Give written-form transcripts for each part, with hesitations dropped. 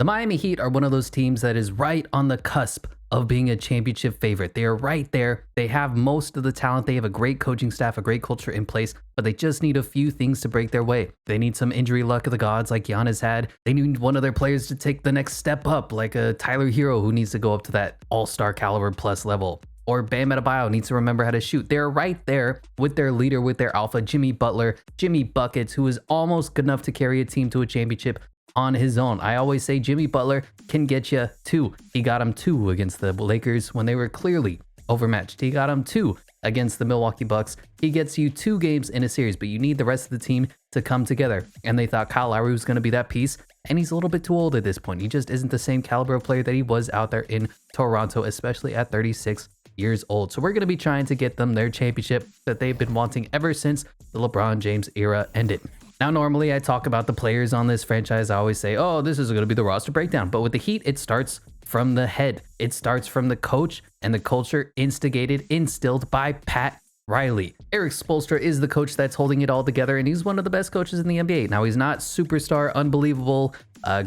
The Miami Heat are one of those teams that is right on the cusp of being a championship favorite. They are right there. They have most of the talent. They have a great coaching staff, a great culture in place, but they just need a few things to break their way. They need some injury luck of the gods like Giannis had. They need one of their players to take the next step up, like a Tyler Hero who needs to go up to that all-star caliber plus level. Or Bam Adebayo needs to remember how to shoot. They're right there with their leader, with their alpha, Jimmy Butler, Jimmy Buckets, who is almost good enough to carry a team to a championship on his own. I always say Jimmy Butler can get you 2. He got him 2 against the Lakers when they were clearly overmatched. He got him 2 against the Milwaukee Bucks. He gets you 2 games in a series, but you need the rest of the team to come together. And they thought Kyle Lowry was going to be that piece, and he's a little bit too old at this point. He just isn't the same caliber of player that he was out there in Toronto, especially at 36 years old. So we're going to be trying to get them their championship that they've been wanting ever since the LeBron James era ended. Now, normally I talk about the players on this franchise. I always say, oh, this is going to be the roster breakdown. But with the Heat, it starts from the head. It starts from the coach and the culture instilled by Pat Riley. Erik Spoelstra is the coach that's holding it all together, and he's one of the best coaches in the NBA. Now, he's not superstar, unbelievable,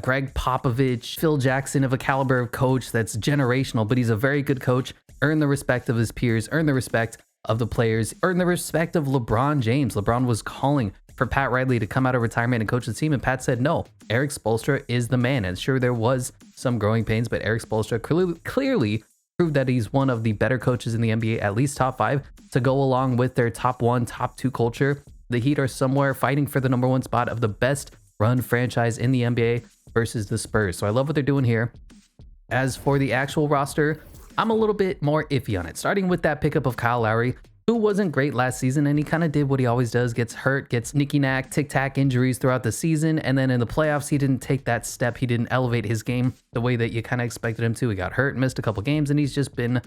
Greg Popovich, Phil Jackson of a caliber of coach that's generational, but he's a very good coach. Earn the respect of his peers, earn the respect of the players, earn the respect of LeBron James. LeBron was calling for Pat Riley to come out of retirement and coach the team, and Pat said no. Erik Spoelstra is the man. And sure, there was some growing pains, but Erik Spoelstra clearly proved that he's one of the better coaches in the NBA, at least top 5, to go along with their top 1, top 2 culture. The Heat are somewhere fighting for the number 1 spot of the best run franchise in the NBA versus the Spurs. So I love what they're doing here. As for the actual roster, I'm a little bit more iffy on it. Starting with that pickup of Kyle Lowry, who wasn't great last season, and he kind of did what he always does, gets hurt, gets knicky-knack, tic-tac injuries throughout the season, and then in the playoffs, he didn't take that step. He didn't elevate his game the way that you kind of expected him to. He got hurt, missed a couple games, and he's just been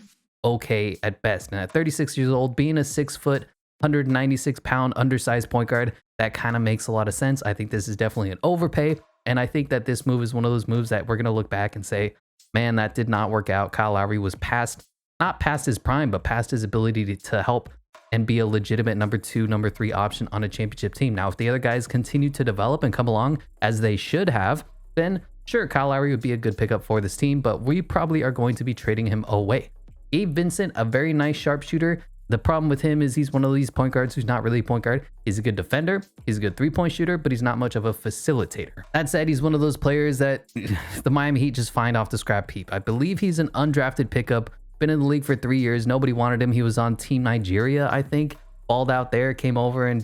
okay at best. And at 36 years old, being a 6 foot, 196 pound undersized point guard, that kind of makes a lot of sense. I think this is definitely an overpay, and I think that this move is one of those moves that we're going to look back and say, man, that did not work out. Kyle Lowry was not past his prime, but past his ability to help and be a legitimate number 2, number 3 option on a championship team. Now, if the other guys continue to develop and come along as they should have, then sure, Kyle Lowry would be a good pickup for this team, but we probably are going to be trading him away. Gabe Vincent, a very nice sharpshooter. The problem with him is he's one of these point guards who's not really a point guard. He's a good defender, he's a good 3-point shooter, but he's not much of a facilitator. That said, he's one of those players that the Miami Heat just find off the scrap heap. I believe he's an undrafted pickup, been in the league for 3 years. Nobody wanted him. He was on Team Nigeria, I think. Balled out there, came over, and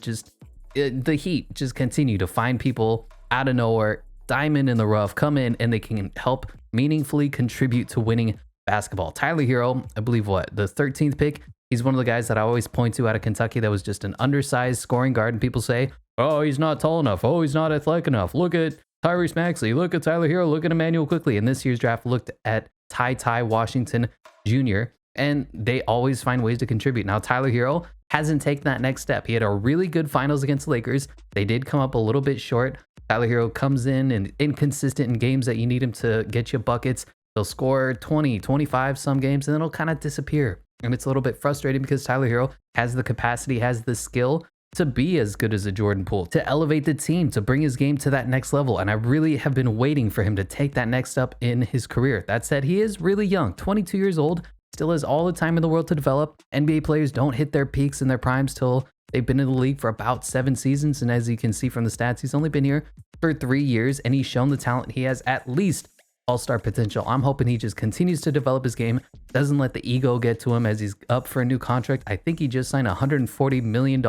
the Heat just continue to find people out of nowhere, diamond in the rough, come in, and they can help meaningfully contribute to winning basketball. Tyler Hero, I believe the 13th pick. He's one of the guys that I always point to out of Kentucky that was just an undersized scoring guard, and people say, oh, he's not tall enough. Oh, he's not athletic enough. Look at Tyrese Maxey. Look at Tyler Hero. Look at Emmanuel Quickly. And this year's draft looked at Ty Washington Jr., and they always find ways to contribute. Now, Tyler Hero hasn't taken that next step. He had a really good finals against the Lakers. They did come up a little bit short. Tyler Hero comes in and inconsistent in games that you need him to get you buckets. He'll score 20, 25 some games, and then he'll kind of disappear. And it's a little bit frustrating because Tyler Hero has the capacity, has the skill to be as good as a Jordan Poole, to elevate the team, to bring his game to that next level. And I really have been waiting for him to take that next step in his career. That said, he is really young, 22 years old, still has all the time in the world to develop. NBA players don't hit their peaks and their primes till they've been in the league for about 7 seasons. And as you can see from the stats, he's only been here for 3 years, and he's shown the talent. He has at least all-star potential. I'm hoping he just continues to develop his game, doesn't let the ego get to him as he's up for a new contract. I think he just signed a $140 million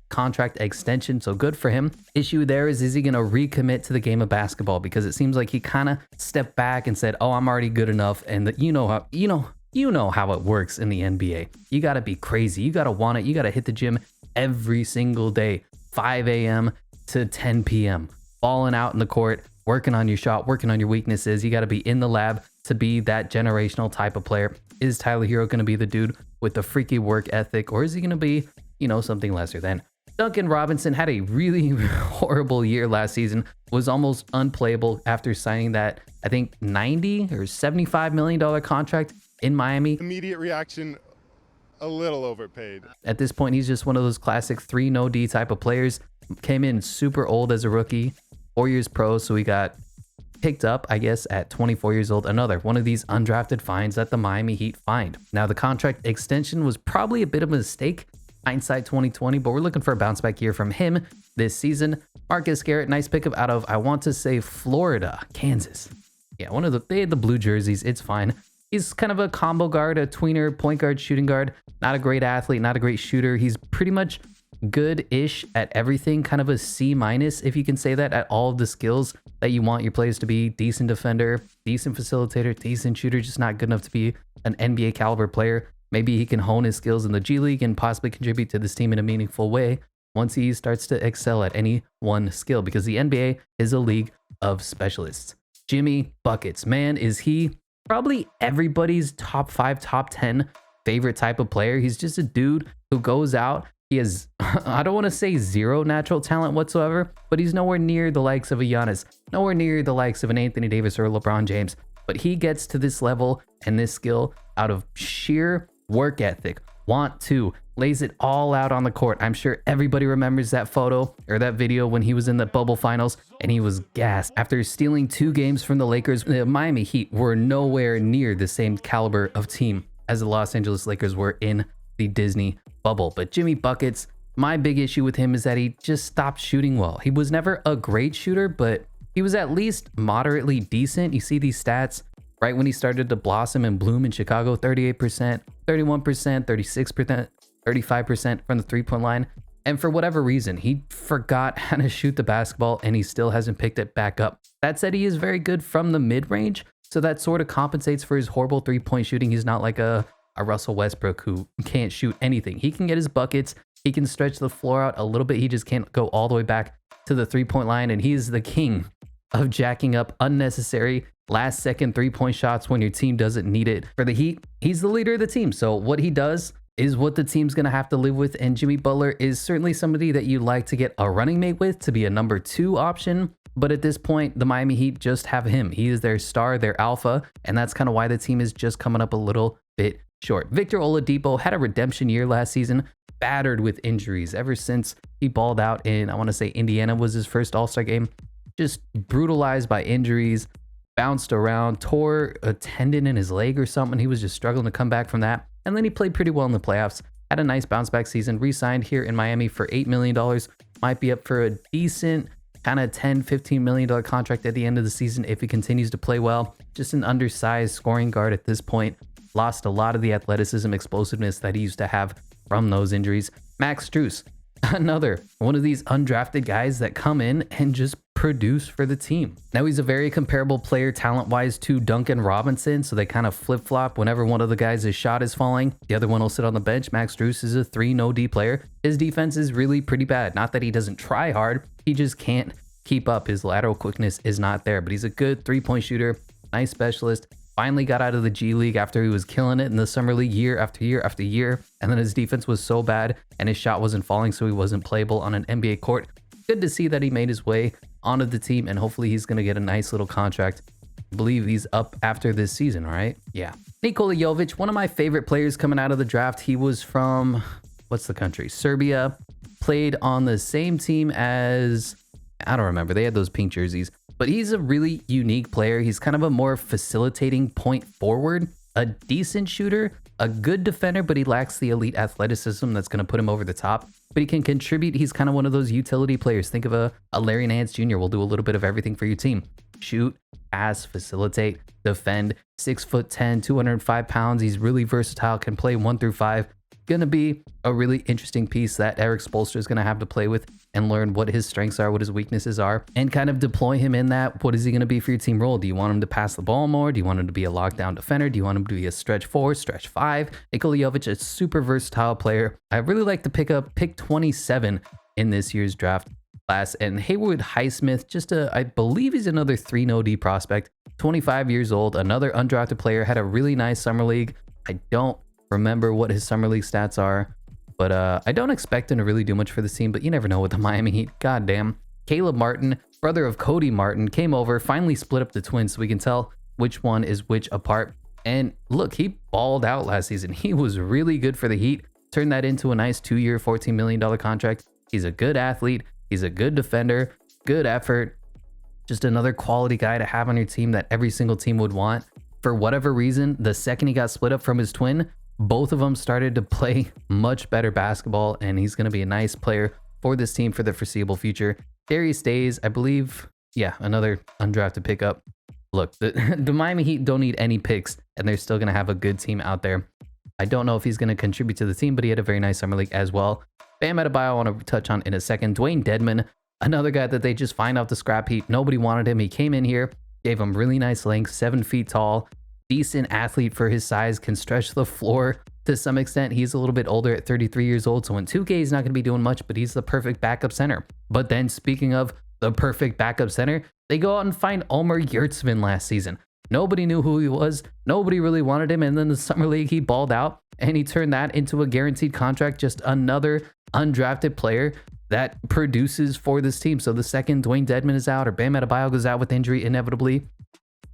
contract extension, so good for him. Issue there is he going to recommit to the game of basketball? Because it seems like he kind of stepped back and said, oh, I'm already good enough. And you know how it works in the NBA. You got to be crazy. You got to want it. You got to hit the gym every single day, 5 a.m. to 10 p.m., balling out in the court, working on your shot, working on your weaknesses. You got to be in the lab to be that generational type of player. Is Tyler Hero going to be the dude with the freaky work ethic, or is he going to be, something lesser than? Duncan Robinson had a really horrible year last season, was almost unplayable after signing that, I think, $90 or $75 million contract in Miami. Immediate reaction, a little overpaid. At this point, he's just one of those classic 3-no-D type of players. Came in super old as a rookie, 4 years pro, so he got picked up, I guess, at 24 years old, another one of these undrafted finds that the Miami Heat find. Now, the contract extension was probably a bit of a mistake, hindsight 2020, but we're looking for a bounce back year from him this season. Marcus Garrett, nice pickup out of, I want to say, Florida, Kansas. Yeah, they had the blue jerseys. It's fine. He's kind of a combo guard, a tweener, point guard, shooting guard. Not a great athlete, not a great shooter. He's pretty much good-ish at everything, kind of a C-, if you can say that, at all of the skills that you want your players to be. Decent defender, decent facilitator, decent shooter, just not good enough to be an NBA caliber player. Maybe he can hone his skills in the G League and possibly contribute to this team in a meaningful way once he starts to excel at any one skill, because the NBA is a league of specialists. Jimmy Buckets, man, is he probably everybody's top 5, top 10 favorite type of player. He's just a dude who goes out. He has, I don't want to say zero natural talent whatsoever, but he's nowhere near the likes of a Giannis, nowhere near the likes of an Anthony Davis or LeBron James. But he gets to this level and this skill out of sheer work ethic, want to, lays it all out on the court. I'm sure everybody remembers that photo or that video when he was in the bubble finals and he was gassed. After stealing 2 games from the Lakers, the Miami Heat were nowhere near the same caliber of team as the Los Angeles Lakers were in the Disney bubble. But Jimmy Buckets, my big issue with him is that he just stopped shooting well. He was never a great shooter, but he was at least moderately decent. You see these stats right when he started to blossom and bloom in Chicago: 38%, 31%, 36%, 35% from the three-point line. And for whatever reason, he forgot how to shoot the basketball and he still hasn't picked it back up. That said, he is very good from the mid-range, so that sort of compensates for his horrible three-point shooting. He's not like a Russell Westbrook who can't shoot anything. He can get his buckets. He can stretch the floor out a little bit. He just can't go all the way back to the three-point line. And he's the king of jacking up unnecessary last-second three-point shots when your team doesn't need it. For the Heat, he's the leader of the team. So what he does is what the team's going to have to live with. And Jimmy Butler is certainly somebody that you like to get a running mate with, to be a number 2 option. But at this point, the Miami Heat just have him. He is their star, their alpha. And that's kind of why the team is just coming up a little bit short. Victor Oladipo had a redemption year last season, battered with injuries ever since he balled out in, I want to say Indiana was his first All-Star game. Just brutalized by injuries, bounced around, tore a tendon in his leg or something. He was just struggling to come back from that. And then he played pretty well in the playoffs, had a nice bounce back season, re-signed here in Miami for $8 million. Might be up for a decent kind of $10, $15 million contract at the end of the season if he continues to play well. Just an undersized scoring guard at this point. Lost a lot of the athleticism, explosiveness that he used to have from those injuries. Max Strus, another one of these undrafted guys that come in and just produce for the team. Now he's a very comparable player talent-wise to Duncan Robinson, so they kind of flip-flop. Whenever one of the guys' shot is falling, the other one will sit on the bench. Max Strus is a 3 no-D player. His defense is really pretty bad. Not that he doesn't try hard, he just can't keep up. His lateral quickness is not there, but he's a good three-point shooter, nice specialist. Finally got out of the G League after he was killing it in the summer league year after year after year. And then his defense was so bad and his shot wasn't falling, so he wasn't playable on an NBA court. Good to see that he made his way onto the team, and hopefully he's going to get a nice little contract. I believe he's up after this season, right? Yeah. Nikola Jovic, one of my favorite players coming out of the draft. He was from, what's the country? Serbia. Played on the same team as, I don't remember. They had those pink jerseys. But he's a really unique player. He's kind of a more facilitating point forward, a decent shooter, a good defender, but he lacks the elite athleticism that's going to put him over the top. But he can contribute. He's kind of one of those utility players. Think of a Larry Nance Jr. will do a little bit of everything for your team. Shoot, pass, facilitate, defend. 6'10", 205 pounds. He's really versatile, can play 1 through 5. Going to be a really interesting piece that Eric Spoelstra is going to have to play with and learn what his strengths are, what his weaknesses are, and kind of deploy him in that. What is he going to be for your team role? Do you want him to pass the ball more? Do you want him to be a lockdown defender? Do you want him to be a stretch 4, stretch 5? Nikola Jovic, a super versatile player. I really like to pick up pick 27 in this year's draft class. And Haywood Highsmith, I believe he's another 3 no-D prospect, 25 years old, another undrafted player, had a really nice summer league. I don't remember what his summer league stats are, but I don't expect him to really do much for the team, but you never know with the Miami Heat. Goddamn. Caleb Martin, brother of Cody Martin, came over, finally split up the twins so we can tell which one is which apart. And look, he balled out last season. He was really good for the Heat. Turned that into a nice 2-year, $14 million contract. He's a good athlete. He's a good defender, good effort. Just another quality guy to have on your team that every single team would want. For whatever reason, the second he got split up from his twin, both of them started to play much better basketball, and he's going to be a nice player for this team for the foreseeable future. Darius Days, I believe, yeah, another undrafted pickup. Look, the Miami Heat don't need any picks, and they're still going to have a good team out there. I don't know if he's going to contribute to the team, but he had a very nice summer league as well. Bam Adebayo, I want to touch on in a second. Dwayne Dedmon, another guy that they just find off the scrap heap. Nobody wanted him. He came in here, gave him really nice length, 7 feet tall, decent athlete for his size, can stretch the floor to some extent. He's a little bit older at 33 years old, so in 2K he's not going to be doing much, but he's the perfect backup center. But then speaking of the perfect backup center, they go out and find Omer Yurtseven last season. Nobody knew who he was. Nobody really wanted him. And then the summer league, he balled out and he turned that into a guaranteed contract. Just another undrafted player that produces for this team. So the second Dwayne Dedmon is out or Bam Adebayo goes out with injury inevitably,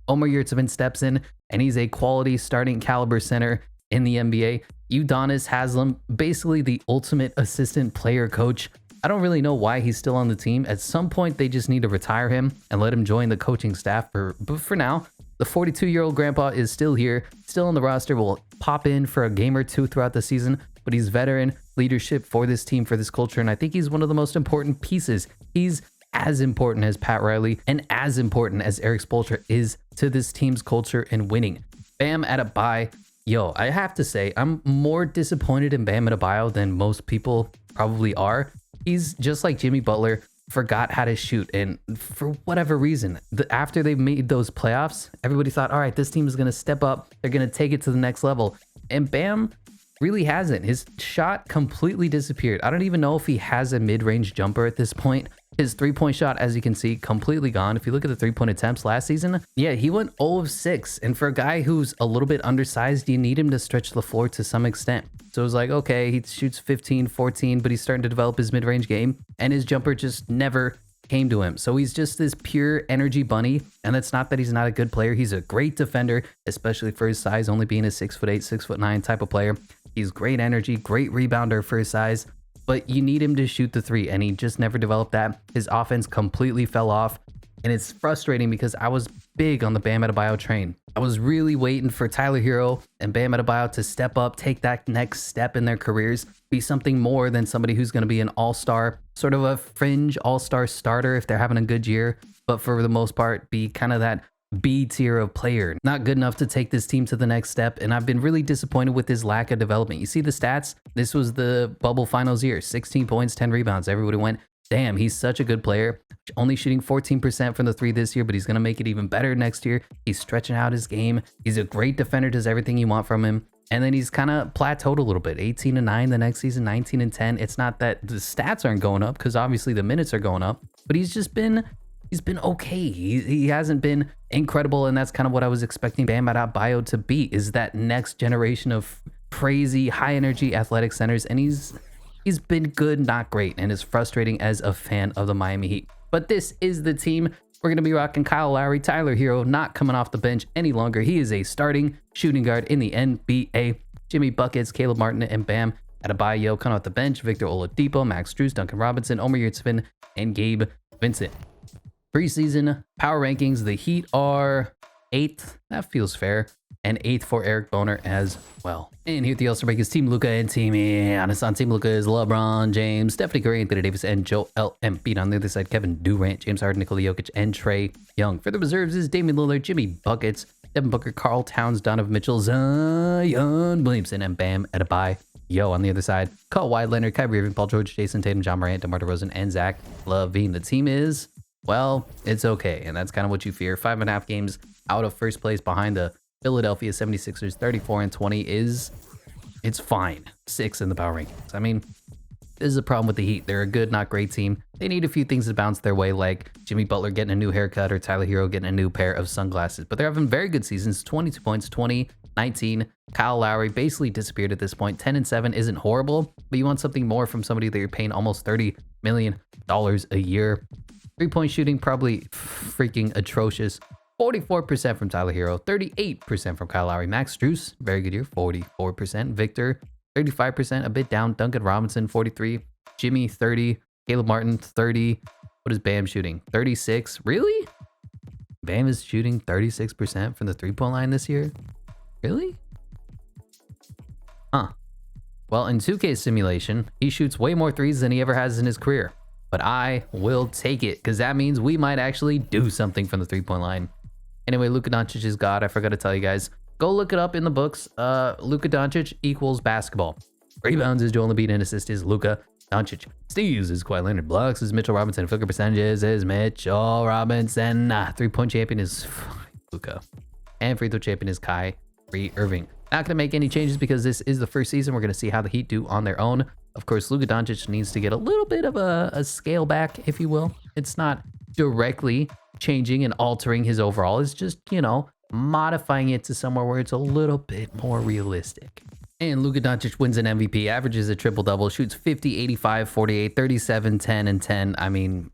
Omer Yurtseven steps in and he's a quality starting caliber center in the NBA. Udonis Haslem, basically the ultimate assistant player coach. I don't really know why he's still on the team. At some point, they just need to retire him and let him join the coaching staff. But for now, the 42-year-old grandpa is still here, still on the roster, will pop in for a game or two throughout the season, but he's veteran leadership for this team, for this culture, and I think he's one of the most important pieces. He's as important as Pat Riley and as important as Eric Spoelstra is to this team's culture and winning. Bam Adebayo, yo, I have to say, I'm more disappointed in Bam Adebayo than most people probably are. He's just like Jimmy Butler, forgot how to shoot. And for whatever reason, after they made those playoffs, everybody thought, all right, this team is going to step up. They're going to take it to the next level. And Bam really hasn't. His shot completely disappeared. I don't even know if he has a mid-range jumper at this point. His three-point shot, as you can see, completely gone. If you look at the three-point attempts last season, yeah, he went 0 of 6. And for a guy who's a little bit undersized, you need him to stretch the floor to some extent. So it was like, okay, he shoots 15, 14, but he's starting to develop his mid-range game, and his jumper just never came to him. So he's just this pure energy bunny, and that's not that he's not a good player. He's a great defender, especially for his size, only being a 6'8", 6'9" type of player. He's great energy, great rebounder for his size, but you need him to shoot the three, and he just never developed that. His offense completely fell off, and it's frustrating because I was big on the Bam Adebayo train. I was really waiting for Tyler Hero and Bam Adebayo to step up, take that next step in their careers, be something more than somebody who's going to be an all-star, sort of a fringe all-star starter if they're having a good year, but for the most part, be kind of that B tier of player, not good enough to take this team to the next step. And I've been really disappointed with his lack of development. You see the stats, this was the bubble finals year, 16 points, 10 rebounds. Everybody went, damn, he's such a good player. Only shooting 14% from the three this year, but he's going to make it even better next year. He's stretching out his game. He's a great defender, does everything you want from him. And then he's kind of plateaued a little bit, 18-9 the next season, 19-10. It's not that the stats aren't going up because obviously the minutes are going up, but he's been okay. He hasn't been incredible, and that's kind of what I was expecting Bam Adebayo to be, is that next generation of crazy high energy athletic centers, and he's been good, not great, and it's frustrating as a fan of the Miami Heat. But this is the team. We're going to be rocking Kyle Lowry, Tyler Hero, not coming off the bench any longer. He is a starting shooting guard in the NBA. Jimmy Buckets, Caleb Martin, and Bam Adebayo coming off the bench. Victor Oladipo, Max Strus, Duncan Robinson, Omer Yurtseven, and Gabe Vincent. Preseason power rankings, the Heat are 8th. That feels fair. And 8th for Eric Boner as well. And here at the All-Star break is Team Luka and Team Giannis. On Team Luka is LeBron James, Stephanie Curry, Anthony Davis, and Joel Embiid. On the other side, Kevin Durant, James Harden, Nikola Jokic, and Trae Young. For the reserves is Damian Lillard, Jimmy Buckets, Devin Booker, Karl Towns, Donovan Mitchell, Zion Williamson, and Bam Adebayo. On the other side, Kawhi Leonard, Kyrie Irving, Paul George, Jason Tatum, John Morant, DeMar DeRozan, and Zach LaVine. The team is, well, it's okay. And that's kind of what you fear. 5.5 games out of first place behind the Philadelphia 76ers. 34-20 it's fine. 6th in the power rankings. I mean, this is a problem with the Heat. They're a good, not great team. They need a few things to bounce their way, like Jimmy Butler getting a new haircut or Tyler Hero getting a new pair of sunglasses. But they're having very good seasons. 22 points, 20, 19. Kyle Lowry basically disappeared at this point. 10-7 isn't horrible, but you want something more from somebody that you're paying almost $30 million a year. 3-point shooting, probably freaking atrocious. 44% from Tyler Hero, 38% from Kyle Lowry. Max Strus, very good year, 44%. Victor, 35%, a bit down. Duncan Robinson, 43. Jimmy, 30. Caleb Martin, 30. What is Bam shooting? 36. Really? Bam is shooting 36% from the 3-point line this year. Really? Huh. Well, in 2K simulation, he shoots way more threes than he ever has in his career. But I will take it, because that means we might actually do something from the 3-point line. Anyway, Luka Doncic is God. I forgot to tell you guys. Go look it up in the books. Luka Doncic equals basketball. Rebounds is Joel Embiid, and assists is Luka Doncic. Steals is Kawhi Leonard. Blocks is Mitchell Robinson. Field goal percentages is Mitchell Robinson. 3-point champion is Luka. And free throw champion is Kyrie Irving. Not going to make any changes because this is the first season. We're going to see how the Heat do on their own. Of course, Luka Doncic needs to get a little bit of a scale back, if you will. It's not directly changing and altering his overall. It's just, modifying it to somewhere where it's a little bit more realistic. And Luka Doncic wins an MVP, averages a triple-double, shoots 50, 85, 48, 37, 10, and 10. I mean,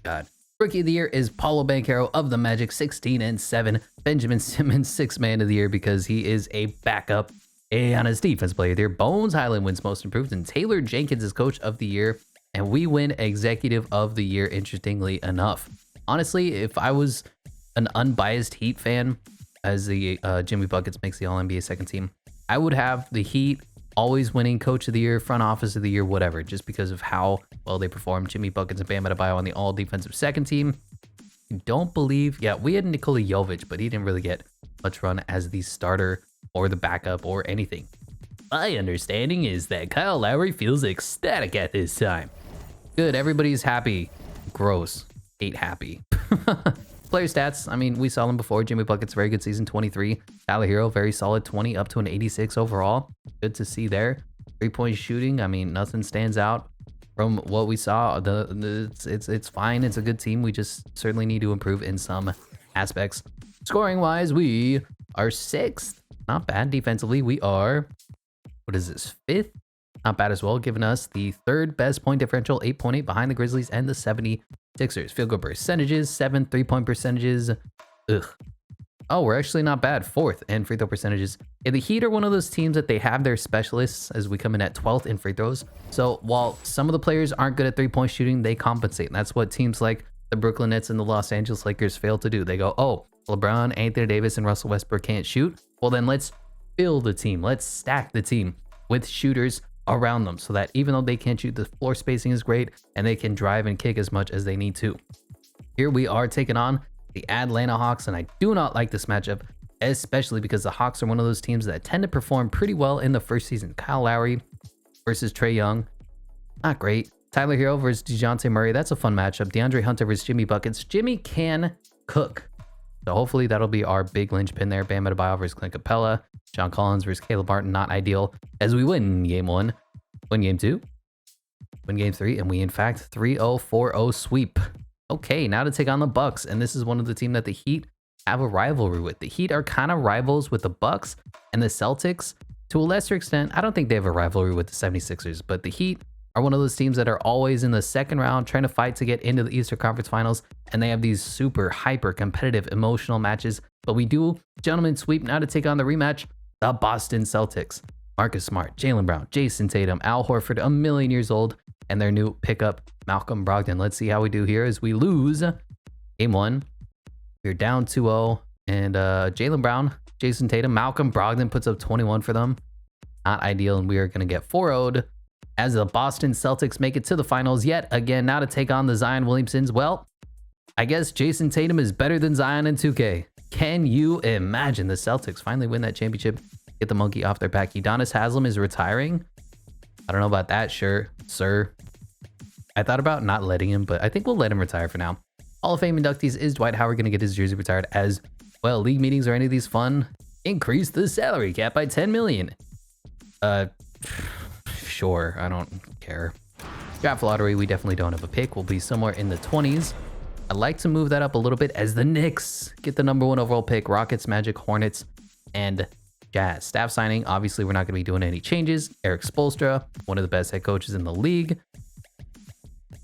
God. Rookie of the Year is Paolo Banchero of the Magic, 16 and 7. Benjamin Simmons, 6th Man of the Year because he is a backup. On his Defense Player of the Year, Bones Highland wins Most Improved, and Taylor Jenkins is Coach of the Year, and we win Executive of the Year, interestingly enough. Honestly, if I was an unbiased Heat fan, as the Jimmy Buckets makes the All-NBA second team, I would have the Heat always winning Coach of the Year, Front Office of the Year, whatever, just because of how well they perform. Jimmy Buckets and Bam Adebayo on the All-Defensive second team. I don't believe, we had Nikola Jovic, but he didn't really get much run as the starter or the backup or anything. My understanding is that Kyle Lowry feels ecstatic at this time. Good, everybody's happy. Gross. Hate happy. Player stats, I mean, we saw them before. Jimmy Buckets, very good season, 23. Tyler Hero, very solid, 20, up to an 86 overall. Good to see there. 3-point shooting, I mean, nothing stands out from what we saw. It's fine. It's a good team. We just certainly need to improve in some aspects. Scoring-wise, we are 6th. Not bad. Defensively, we are, what is this, 5th? Not bad as well, giving us the 3rd best point differential, 8.8 behind the Grizzlies and the 76ers. Field goal percentages, 7th. 3-point percentages, ugh. Oh, we're actually not bad, 4th in free throw percentages. Yeah, the Heat are one of those teams that they have their specialists as we come in at 12th in free throws. So while some of the players aren't good at 3-point shooting, they compensate. And that's what teams like the Brooklyn Nets and the Los Angeles Lakers fail to do. They go, oh, LeBron, Anthony Davis, and Russell Westbrook can't shoot. Well, then let's fill the team. Let's stack the team with shooters around them so that even though they can't shoot, the floor spacing is great and they can drive and kick as much as they need to. Here we are taking on the Atlanta Hawks, and I do not like this matchup, especially because the Hawks are one of those teams that tend to perform pretty well in the first season. Kyle Lowry versus Trae Young, not great. Tyler Hero versus DeJounte Murray, that's a fun matchup. DeAndre Hunter versus Jimmy Buckets. Jimmy can cook. So hopefully that'll be our big linchpin there. Bam Adebayo versus Clint Capella. John Collins versus Caleb Martin, not ideal. As we win game 1, win game 2, win game 3, and we in fact 3-0, 4-0 sweep. Okay, now to take on the Bucks, and this is one of the teams that the Heat have a rivalry with. The Heat are kind of rivals with the Bucks and the Celtics to a lesser extent. I don't think they have a rivalry with the 76ers, but the Heat are one of those teams that are always in the second round trying to fight to get into the Eastern Conference Finals, and they have these super hyper competitive emotional matches. But we do gentlemen sweep now to take on the rematch, the Boston Celtics. Marcus Smart, Jaylen Brown, Jason Tatum, Al Horford, a million years old, and their new pickup, Malcolm Brogdon. Let's see how we do here as we lose game 1. We're down 2-0, and Jaylen Brown, Jason Tatum, Malcolm Brogdon puts up 21 for them. Not ideal, and we are going to get 4-0'd as the Boston Celtics make it to the finals yet again. Now to take on the Zion Williamsons. Well, I guess Jason Tatum is better than Zion in 2K. Can you imagine? The Celtics finally win that championship, get the monkey off their back. Udonis Haslem is retiring. I don't know about that, sure, sir. I thought about not letting him, but I think we'll let him retire for now. Hall of Fame inductees is Dwight Howard going to get his jersey retired as well. League meetings are any of these fun? Increase the salary cap by 10 million. Sure, I don't care. Draft lottery, we definitely don't have a pick. We'll be somewhere in the 20s. I'd like to move that up a little bit as the Knicks get the number 1 overall pick. Rockets, Magic, Hornets, and Jazz. Staff signing, obviously we're not going to be doing any changes. Eric Spoelstra, one of the best head coaches in the league.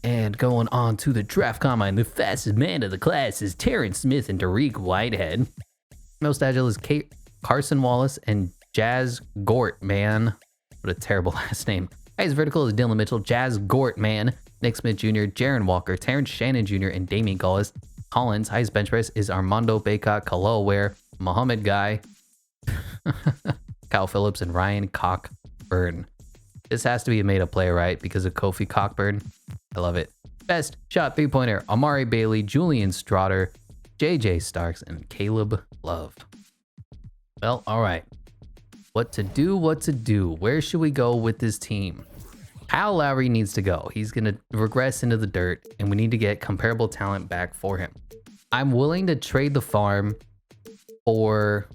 And going on to the draft combine, the fastest man of the class is Terrence Smith and Tariq Whitehead. Most agile is Carson Wallace and Jazz Gort, man. What a terrible last name. Highest vertical is Dylan Mitchell, Jazz Gort, man. Nick Smith Jr., Jaron Walker, Terrence Shannon Jr., and Damian Gaulis. Collins. Highest bench press is Armando Baycott, Khalil Ware, Muhammad Guy, Kyle Phillips, and Ryan Cockburn. This has to be a made-up player, right? Because of Kofi Cockburn. I love it. Best shot three-pointer, Amari Bailey, Julian Strouder, JJ Starks, and Caleb Love. Well, all right. What to do? Where should we go with this team? Kyle Lowry needs to go. He's going to regress into the dirt, and we need to get comparable talent back for him. I'm willing to trade the farm for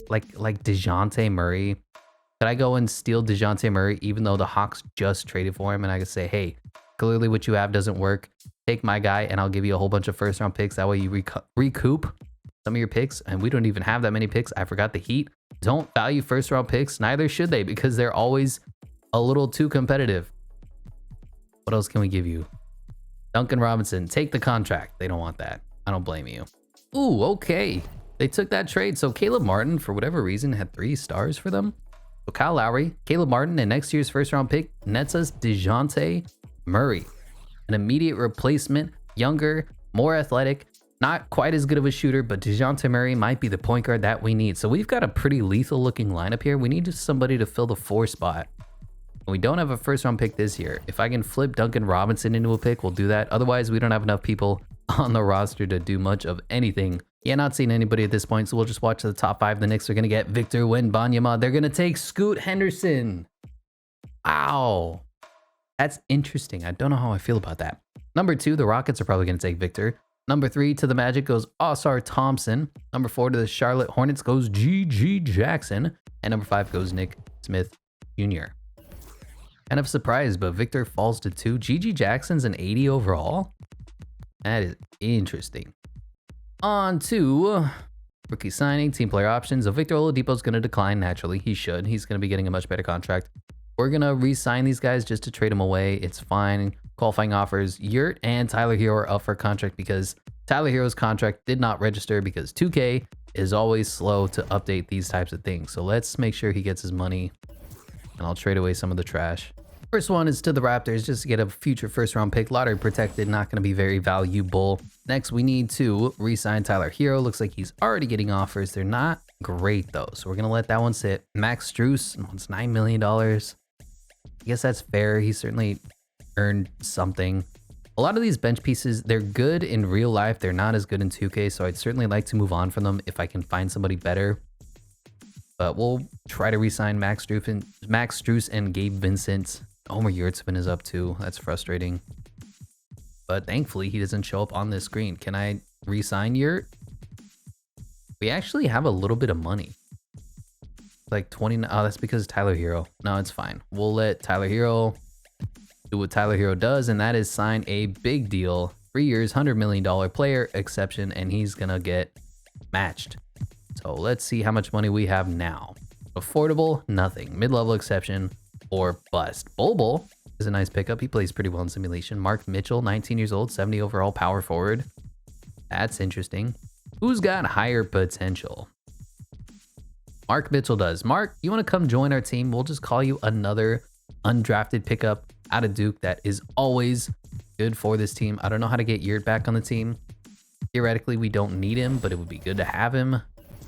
like DeJounte Murray. Could I go and steal DeJounte Murray even though the Hawks just traded for him? And I could say, hey, clearly what you have doesn't work. Take my guy and I'll give you a whole bunch of first round picks. That way you recoup some of your picks. And we don't even have that many picks. I forgot the Heat don't value first round picks. Neither should they, because they're always a little too competitive. What else can we give you? Duncan Robinson, take the contract. They don't want that. I don't blame you. Ooh, okay. They took that trade. So Caleb Martin, for whatever reason, had 3 stars for them. So Kyle Lowry, Caleb Martin, and next year's first round pick nets us DeJounte Murray. An immediate replacement, younger, more athletic, not quite as good of a shooter, but DeJounte Murray might be the point guard that we need. So we've got a pretty lethal looking lineup here. We need just somebody to fill the 4 spot. And we don't have a first round pick this year. If I can flip Duncan Robinson into a pick, we'll do that. Otherwise, we don't have enough people on the roster to do much of anything. Yeah, not seeing anybody at this point, so we'll just watch the top 5. The Knicks are going to get Victor Wembanyama. They're going to take Scoot Henderson. Wow. That's interesting. I don't know how I feel about that. Number 2, the Rockets are probably going to take Victor. Number 3, to the Magic goes Osar Thompson. Number 4, to the Charlotte Hornets goes G.G. Jackson. And number 5 goes Nick Smith Jr. Kind of surprised, but Victor falls to 2. G.G. Jackson's an 80 overall. That is interesting. On to rookie signing, team player options. So Victor Oladipo's going to decline naturally. He should. He's going to be getting a much better contract. We're going to re-sign these guys just to trade them away. It's fine. Qualifying offers. Yurt and Tyler Hero are up for contract because Tyler Hero's contract did not register because 2K is always slow to update these types of things. So let's make sure he gets his money, and I'll trade away some of the trash. First one is to the Raptors just to get a future first round pick. Lottery protected, not going to be very valuable. Next, we need to re-sign Tyler Hero. Looks like he's already getting offers. They're not great though, so we're going to let that one sit. Max Strus wants $9 million. I guess that's fair. He certainly earned something. A lot of these bench pieces, they're good in real life. They're not as good in 2K, so I'd certainly like to move on from them if I can find somebody better. But we'll try to re-sign Max Strus and Gabe Vincent. Omer Yurtseven is up too. That's frustrating. But thankfully, he doesn't show up on this screen. Can I re-sign Yurt? We actually have a little bit of money. Like 20. Oh, that's because Tyler Hero. No, it's fine. We'll let Tyler Hero do what Tyler Hero does, and that is sign a big deal. 3 years, $100 million player exception, and he's going to get matched. So let's see how much money we have now. Affordable, nothing. Mid-level exception, or bust. Bol is a nice pickup. He plays pretty well in simulation. Mark Mitchell, 19 years old, 70 overall, power forward. That's interesting. Who's got higher potential? Mark Mitchell does. Mark, you want to come join our team? We'll just call you another undrafted pickup out of Duke that is always good for this team. I don't know how to get Yurt back on the team. Theoretically, we don't need him, but it would be good to have him.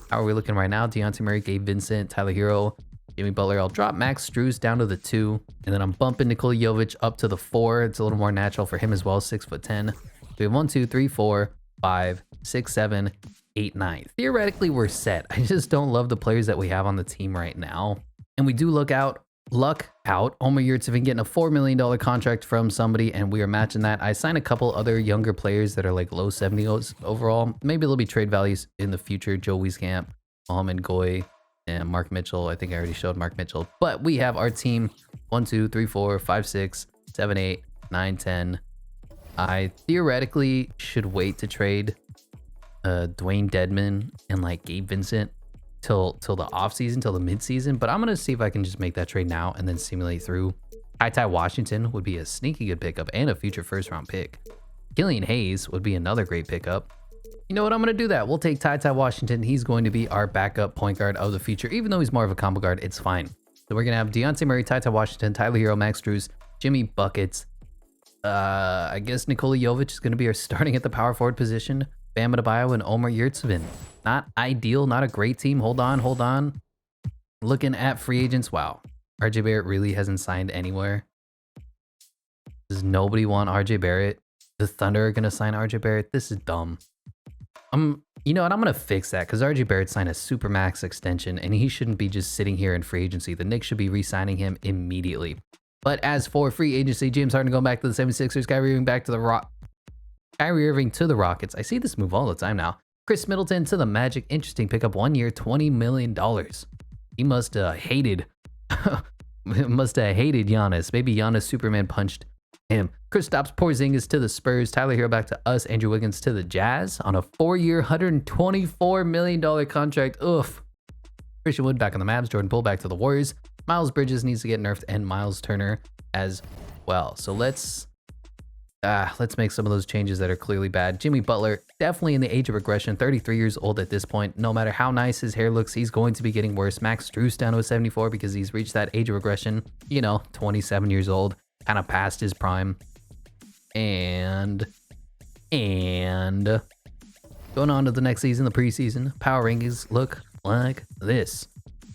How are we looking right now? DeJounte Murray, Gabe Vincent, Tyler Hero, Jimmy Butler. I'll drop Max Strus down to the 2, and then I'm bumping Nikola Jovic up to the 4. It's a little more natural for him as well, 6'10". We have 1, 2, 3, 4, 5, 6, 7, 8, 9. Theoretically, we're set. I just don't love the players that we have on the team right now. And we do luck out. Omer Yurtseven getting a $4 million contract from somebody, and we are matching that. I signed a couple other younger players that are like low 70s overall. Maybe there'll be trade values in the future. Joe Wieskamp, Mohamed Goy, and Mark Mitchell. I think I already showed Mark Mitchell. But we have our team 1, 2, 3, 4, 5, 6, 7, 8, 9, 10. I theoretically should wait to trade Dwayne Dedman and like Gabe Vincent till the off season, till the mid season. But I'm gonna see if I can just make that trade now and then simulate through. Ty Washington would be a sneaky good pickup and a future first round pick. Killian Hayes would be another great pickup. You know what? I'm gonna do that. We'll take Ty Washington. He's going to be our backup point guard of the future, even though he's more of a combo guard. It's fine. So we're gonna have DeJounte Murray, Ty Washington, Tyler Hero, Max Strus, Jimmy Buckets, I guess Nikola Jovic is going to be our starting at the power forward position. Bam Adebayo and Omer Yurtseven. Not ideal, not a great team. Hold on. Looking at free agents. Wow. RJ Barrett really hasn't signed anywhere. Does nobody want RJ Barrett? The Thunder are going to sign RJ Barrett? This is dumb. You know what? I'm going to fix that because RJ Barrett signed a Supermax extension and he shouldn't be just sitting here in free agency. The Knicks should be re-signing him immediately. But as for free agency, James Harden going back to the 76ers, Kyrie Irving back to the Kyrie Irving to the Rockets. I see this move all the time now. Chris Middleton to the Magic. Interesting pickup. 1 year, $20 million. He must have hated Giannis. Maybe Giannis Superman punched him. Kristaps Porzingis to the Spurs. Tyler Hero back to us. Andrew Wiggins to the Jazz on a 4-year, $124 million contract. Oof. Christian Wood back on the Mavs. Jordan Poole back to the Warriors. Miles Bridges needs to get nerfed and Miles Turner as well. So let's make some of those changes that are clearly bad. Jimmy Butler, definitely in the age of regression, 33 years old at this point. No matter how nice his hair looks, he's going to be getting worse. Max Strus down to a 74 because he's reached that age of regression. 27 years old, kind of past his prime. And going on to the next season, the preseason, power rankings look like this.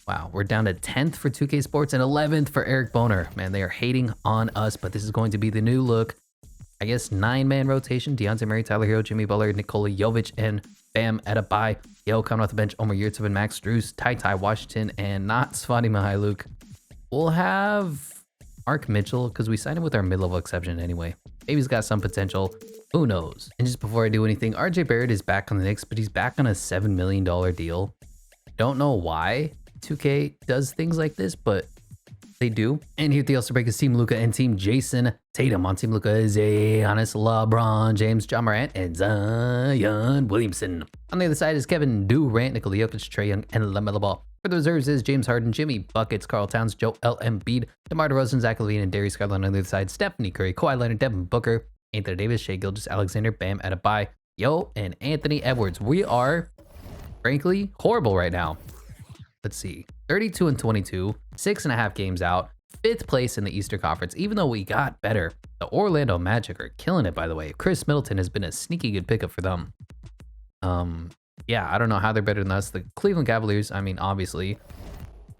Wow, we're down to 10th for 2K Sports and 11th for Eric Boner. Man, they are hating on us, but this is going to be the new look. I guess 9-man rotation. Dejounte Murray, Tyler Hero, Jimmy Butler, Nikola Jovic, and Bam Adebayo. Coming off the bench, Omer Yurtseven, Max Strus, Ty Washington, and not Svati Mykhailiuk. We'll have Mark Mitchell, because we signed him with our mid-level exception anyway. Maybe he's got some potential. Who knows? And just before I do anything, RJ Barrett is back on the Knicks, but he's back on a $7 million deal. Don't know why 2K does things like this, but they do. And here at the All-Star break is Team Luka and Team Jason Tatum. On Team Luka is Giannis, LeBron James, John Morant, and Zion Williamson. On the other side is Kevin Durant, Nikola Jokic, Trae Young, and LaMelo Ball. For the reserves is James Harden, Jimmy Buckets, Karl Towns, Joel Embiid, DeMar DeRozan, Zach LaVine, and Darius Garland. On the other side, Stephanie Curry, Kawhi Leonard, Devin Booker, Anthony Davis, Shai Gilgeous-Alexander, Bam Adebayo, and Anthony Edwards. We are, frankly, horrible right now. Let's see, 32-22, 6.5 games out, 5th place in the Eastern Conference. Even though we got better, the Orlando Magic are killing it, by the way. Chris Middleton has been a sneaky good pickup for them. Yeah, I don't know how they're better than us. The Cleveland Cavaliers, I mean, obviously.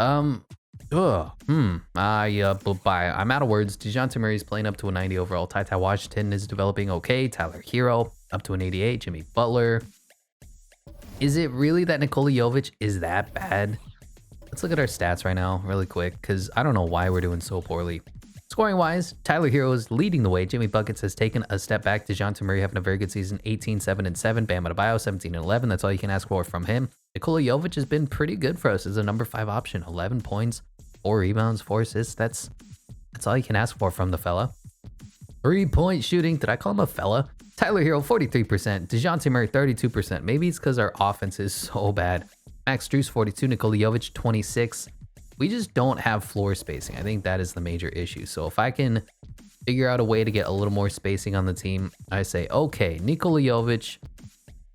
I'm out of words. Dejounte Murray is playing up to a 90 overall. Ty Washington is developing okay. Tyler Hero up to an 88. Jimmy Butler. Is it really that Nikola Jovic is that bad? Let's look at our stats right now really quick because I don't know why we're doing so poorly. Scoring wise, Tyler Hero is leading the way. Jimmy Buckets has taken a step back. Dejounte Murray having a very good season, 18, 7, and 7. Bam Adebayo, 17 and 11. That's all you can ask for from him. Nikola Jovic has been pretty good for us as a number 5 option. 11 points, 4 rebounds, 4 assists. That's all you can ask for from the fella. 3-point shooting. Did I call him a fella? Tyler Hero, 43%. Dejounte Murray, 32%. Maybe it's because our offense is so bad. Max Strus, 42. Nikola Jovic, 26. We just don't have floor spacing. I think that is the major issue. So if I can figure out a way to get a little more spacing on the team, I say, okay, Nikola Jovic,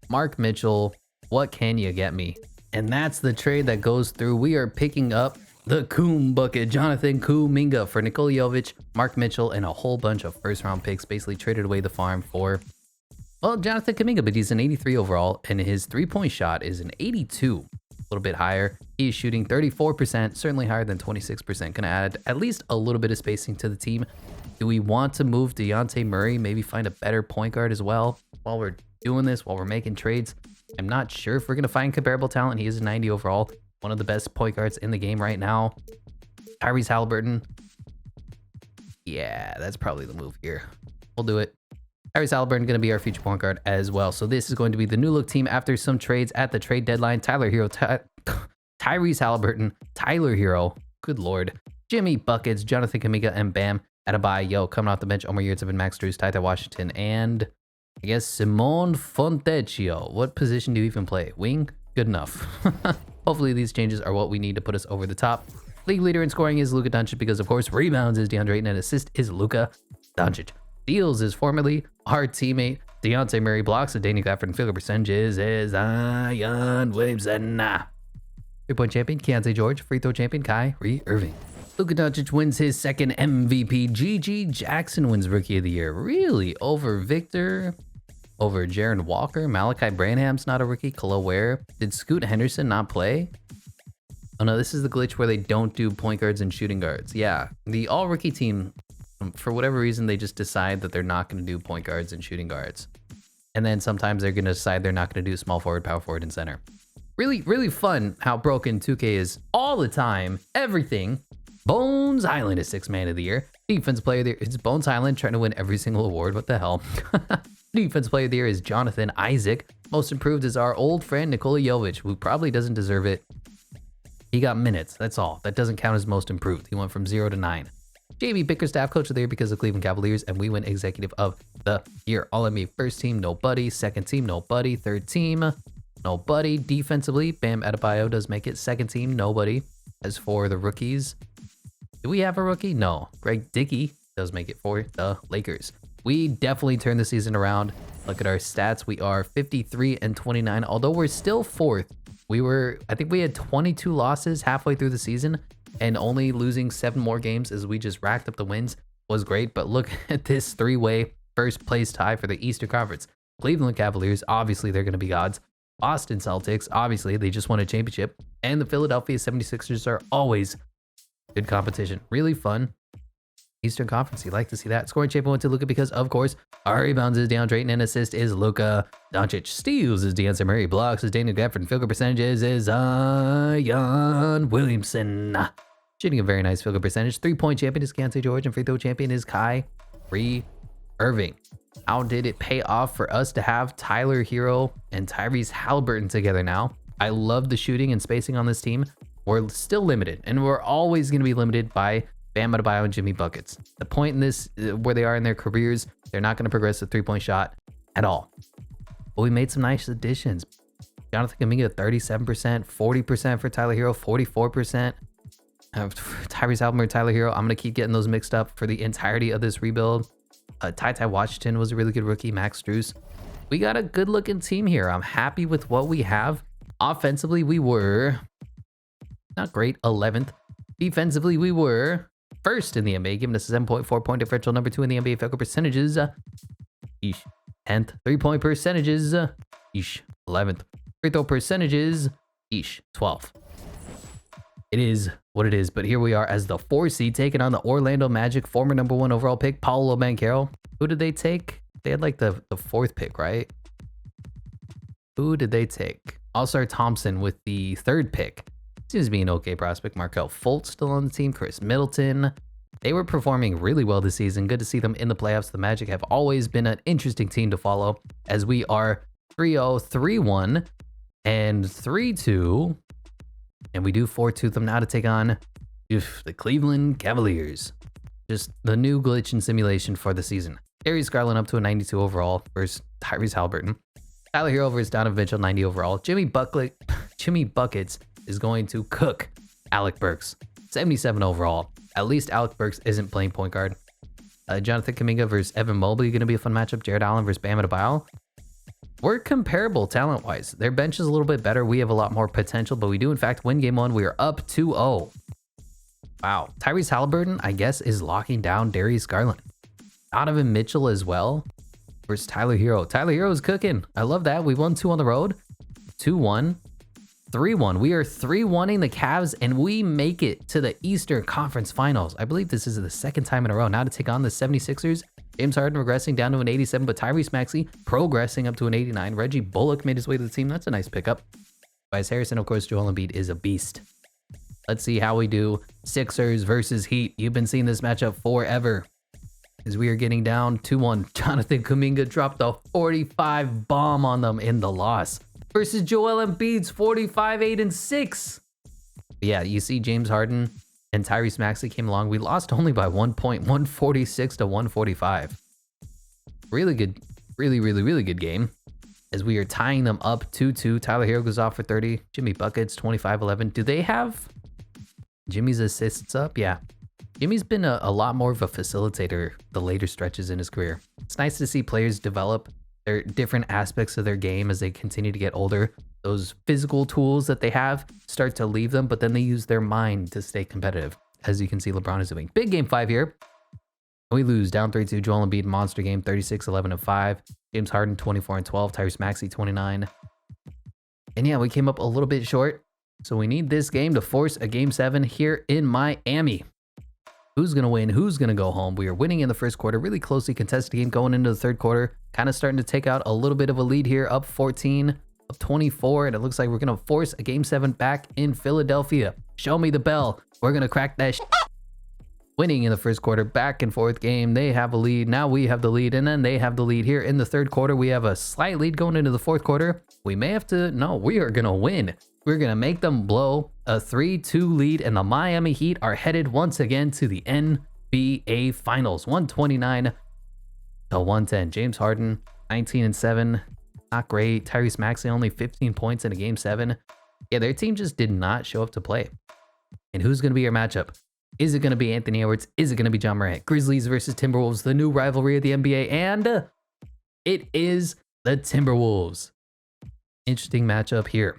Mark Mitchell, what can you get me? And that's the trade that goes through. We are picking up the Coom bucket, Jonathan Kuminga for Nikola Jovic, Mark Mitchell, and a whole bunch of first-round picks. Basically traded away the farm for, well, Jonathan Kuminga, but he's an 83 overall, and his 3-point shot is an 82. A little bit higher. He's shooting 34%, certainly higher than 26%. Gonna add at least a little bit of spacing to the team. Do we want to move Dejounte Murray? Maybe find a better point guard as well while we're doing this, while we're making trades? I'm not sure if we're gonna find comparable talent. He is a 90 overall, one of the best point guards in the game right now. Tyrese Halliburton. Yeah, that's probably the move here. We'll do it. Tyrese Halliburton going to be our future point guard as well. So this is going to be the new look team after some trades at the trade deadline. Tyler Hero, Tyrese Halliburton, Tyler Hero, good lord, Jimmy Buckets, Jonathan Kuminga, and Bam Adebayo. Coming off the bench, Omer Yurtseven, Max Strus, Ty Washington, and I guess Simone Fontecchio. What position do you even play? Wing? Good enough. Hopefully these changes are what we need to put us over the top. League leader in scoring is Luka Doncic because, of course, rebounds is DeAndre Ayton and assist is Luka Doncic. Steals is formerly our teammate Dejounte Murray. Blocks of Danny Gafford, and field goal percentages is Zion Williamson. 3-point champion Keontae George. Free throw champion Kyrie Irving. Luka Doncic wins his second MVP. Gigi Jackson wins Rookie of the Year. Really? Over Victor? Over Jaren Walker? Malachi Branham's not a rookie. Khalil Ware? Did Scoot Henderson not play? Oh no, this is the glitch where they don't do point guards and shooting guards. Yeah, the all-rookie team, for whatever reason, they just decide that they're not going to do point guards and shooting guards. And then sometimes they're going to decide they're not going to do small forward, power forward, and center. Really, really fun how broken 2K is all the time. Everything. Bones Highland is 6th man of the year. Defense player of the year. It's Bones Highland trying to win every single award. What the hell? Defense player of the year is Jonathan Isaac. Most improved is our old friend Nikola Jovic, who probably doesn't deserve it. He got minutes. That's all. That doesn't count as most improved. He went from 0 to 9. JB Bickerstaff, coach of the year because of Cleveland Cavaliers, and we win executive of the year. All NBA first team, nobody. Second team, nobody. Third team, nobody. Defensively, Bam Adebayo does make it. Second team, nobody. As for the rookies, do we have a rookie? No. Greg Dickey does make it for the Lakers. We definitely turned the season around. Look at our stats. We are 53-29. Although we're still 4th, I think we had 22 losses halfway through the season, and only losing 7 more games as we just racked up the wins was great. But look at this 3-way first place tie for the Eastern Conference. Cleveland Cavaliers, obviously they're going to be gods. Boston Celtics, obviously they just won a championship. And the Philadelphia 76ers are always good competition. Really fun Eastern Conference. You like to see that. Scoring champion went to Luka because, of course, our rebounds is DeAndre Ayton and assist is Luka. Doncic. Steals is DeAndre Murray. Blocks is Daniel Gafford. And field goal percentages is Zion Williamson. Shooting a very nice field goal percentage. 3-point champion is Kante George. And free throw champion is Kyrie Irving. How did it pay off for us to have Tyler Hero and Tyrese Halliburton together now? I love the shooting and spacing on this team. We're still limited, and we're always going to be limited by Bam Adebayo and Jimmy Buckets. The point in this, where they are in their careers, they're not going to progress the 3-point shot at all. But we made some nice additions. Jonathan Kuminga, 37%, 40% for Tyler Hero, 44%. Tyrese Halliburton, Tyler Hero. I'm going to keep getting those mixed up for the entirety of this rebuild. Ty Washington was a really good rookie. Max Strus. We got a good looking team here. I'm happy with what we have. Offensively, we were not great, 11th. Defensively, we were 1st in the NBA, giving us a 7.4 point differential. Number 2 in the NBA field goal percentages. 10th. 3-point percentages. 11th. Free throw percentages. 12th. It is what it is, but here we are as the 4 seed taking on the Orlando Magic, former number 1 overall pick, Paolo Banchero. Who did they take? They had like the 4th pick, right? Who did they take? All-Star Thompson with the 3rd pick. Seems to be an okay prospect. Markelle Fultz still on the team. Chris Middleton. They were performing really well this season. Good to see them in the playoffs. The Magic have always been an interesting team to follow, as we are 3-0, 3-1, and 3-2. And we do 4-2 them now to take on the Cleveland Cavaliers. Just the new glitch and simulation for the season. Darius Garland up to a 92 overall versus Tyrese Halliburton. Tyler Hero versus Donovan Mitchell, 90 overall. Jimmy Buckets is going to cook Alec Burks, 77 overall. At least Alec Burks isn't playing point guard. Jonathan Kuminga versus Evan Mobley, going to be a fun matchup. Jared Allen versus Bam Adebayo. We're comparable talent-wise. Their bench is a little bit better. We have a lot more potential, but we do, in fact, win game 1. We are up 2-0. Wow. Tyrese Halliburton, I guess, is locking down Darius Garland. Donovan Mitchell as well versus Tyler Hero. Tyler Hero is cooking. I love that. We won 2 on the road. 2-1. 3-1. We are 3-1ing the Cavs, and we make it to the Eastern Conference Finals. I believe this is the 2nd time in a row now to take on the 76ers. James Harden regressing down to an 87, but Tyrese Maxey progressing up to an 89. Reggie Bullock made his way to the team. That's a nice pickup. Tobias Harrison, of course, Joel Embiid is a beast. Let's see how we do. Sixers versus Heat. You've been seeing this matchup forever. As we are getting down 2-1. Jonathan Kuminga dropped a 45 bomb on them in the loss. Versus Joel Embiid's 45, 8, and 6. Yeah, you see James Harden and Tyrese Maxey came along. We lost only by 1 point, 146 to 145. Really good, really good game. As we are tying them up 2-2. Tyler Hero goes off for 30. Jimmy Buckets, 25-11. Do they have Jimmy's assists up? Yeah. Jimmy's been a lot more of a facilitator the later stretches in his career. It's nice to see players develop their different aspects of their game as they continue to get older. Those physical tools that they have start to leave them, but then they use their mind to stay competitive. as you can see, LeBron is doing. Big game 5 here. We lose down 3-2. Joel Embiid, monster game, 36, 11, and 5. James Harden, 24 and 12. Tyrese Maxey, 29. And yeah, we came up a little bit short. So we need this game to force a game 7 here in Miami. Who's going to win? Who's going to go home? We are winning in the first quarter. Really closely contested game going into the third quarter. Kind of starting to take out a little bit of a lead here. Up 14, up 24. And it looks like we're going to force a game 7 back in Philadelphia. Show me the bell. We're going to crack that winning in the first quarter. Back and forth game. They have a lead. Now we have the lead. And then they have the lead here in the third quarter. We have a slight lead going into the fourth quarter. We may have to... No, we are going to win. We're going to make them blow a 3-2 lead, and the Miami Heat are headed once again to the NBA Finals. 129 to 110. James Harden, 19 and 7. Not great. Tyrese Maxey, only 15 points in a game 7. Yeah, their team just did not show up to play. And who's going to be your matchup? Is it going to be Anthony Edwards? Is it going to be John Morant? Grizzlies versus Timberwolves, the new rivalry of the NBA, and it is the Timberwolves. Interesting matchup here.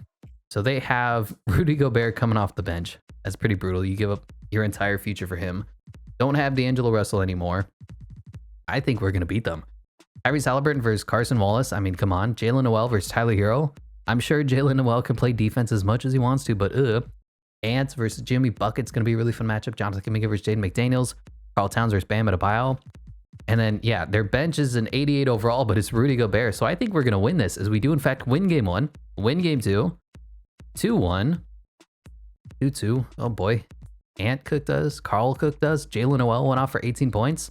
So they have Rudy Gobert coming off the bench. That's pretty brutal. You give up your entire future for him. Don't have D'Angelo Russell anymore. I think we're going to beat them. Tyrese Halliburton versus Carson Wallace. I mean, come on. Jalen Noel versus Tyler Hero. I'm sure Jalen Noel can play defense as much as he wants to, but Ants versus Jimmy Bucket's going to be a really fun matchup. Jonathan Kuminga versus Jaden McDaniels. Karl Towns versus Bam Adebayo. And then, yeah, their bench is an 88 overall, but it's Rudy Gobert. So I think we're going to win this, as we do, in fact, win game 1, win game 2. 2-1, 2-2. Oh boy. Ant cooked us. Carl cooked us. Jalen Noel went off for 18 points.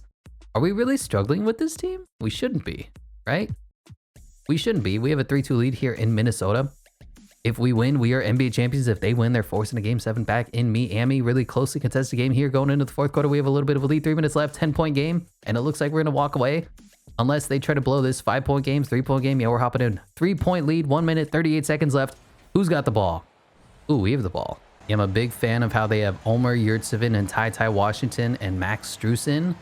Are we really struggling with this team? We shouldn't be, right? We shouldn't be. We have a 3-2 lead here in Minnesota. If we win, we are NBA champions. If they win, they're forcing a game 7 back in Miami. Really closely contested game here going into the fourth quarter. We have a little bit of a lead. 3 minutes left. 10-point game. And it looks like we're going to walk away. Unless they try to blow this 5-point game, 3-point game. Yeah, we're hopping in. 3-point lead. 1 minute, 38 seconds left. Who's got the ball? Ooh, we have the ball. Yeah, I'm a big fan of how they have Omer Yurtseven and Ty Washington and Max Strus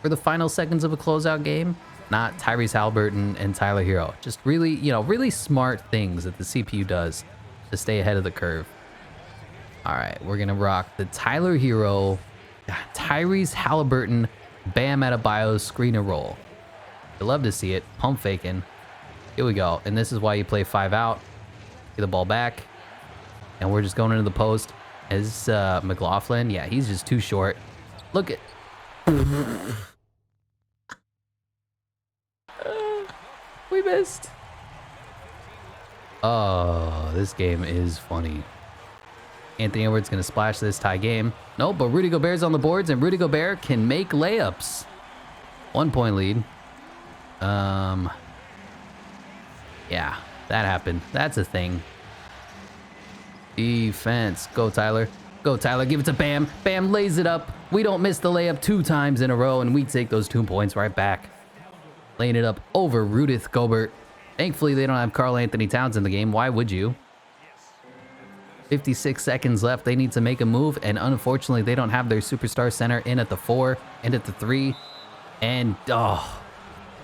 for the final seconds of a closeout game. Not Tyrese Halliburton and Tyler Hero. Just really, really smart things that the CPU does to stay ahead of the curve. All right, we're going to rock the Tyler Hero, Tyrese Halliburton, Bam Adebayo screen and roll. I love to see it. Pump faking. Here we go. And this is why you play 5 out. Get the ball back. And we're just going into the post. As McLaughlin, yeah, he's just too short. Look at... we missed. Oh, this game is funny. Anthony Edwards going to splash this tie game. Nope, but Rudy Gobert's on the boards, and Rudy Gobert can make layups. 1-point lead. Yeah, that happened. That's a thing. Defense. Go, Tyler. Go, Tyler. Give it to Bam. Bam lays it up. We don't miss the layup 2 times in a row, and we take those 2 points right back. Laying it up over Rudy Gobert. Thankfully, they don't have Karl Anthony Towns in the game. Why would you? 56 seconds left. They need to make a move, and unfortunately, they don't have their superstar center in at the 4 and at the 3. And,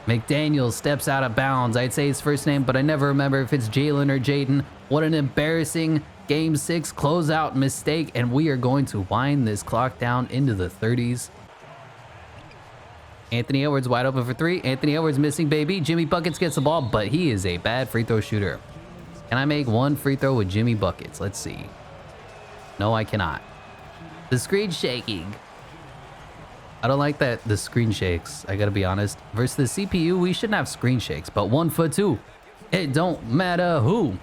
McDaniels steps out of bounds. I'd say his first name, but I never remember if it's Jalen or Jaden. What an embarrassing Game 6 closeout mistake, and we are going to wind this clock down into the 30s. Anthony Edwards wide open for 3. Anthony Edwards missing, baby. Jimmy Buckets gets the ball, but he is a bad free throw shooter. Can I make 1 free throw with Jimmy Buckets? Let's see. No, I cannot. The screen shaking. I don't like that the screen shakes, I gotta be honest. Versus the CPU, we shouldn't have screen shakes, but 1 for 2. It don't matter who.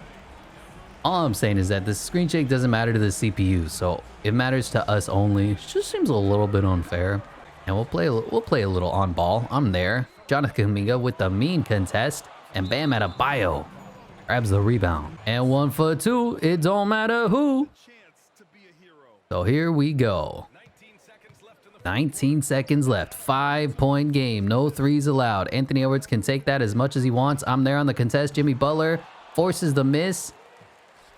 All I'm saying is that the screen shake doesn't matter to the CPU, so it matters to us only. It just seems a little bit unfair. And we'll play a little on ball. I'm there. Jonathan Kuminga with the mean contest, and Bam Adebayo grabs the rebound. And 1 for 2. It don't matter who. So here we go. 19 seconds left. 5-point game. No threes allowed. Anthony Edwards can take that as much as he wants. I'm there on the contest. Jimmy Butler forces the miss.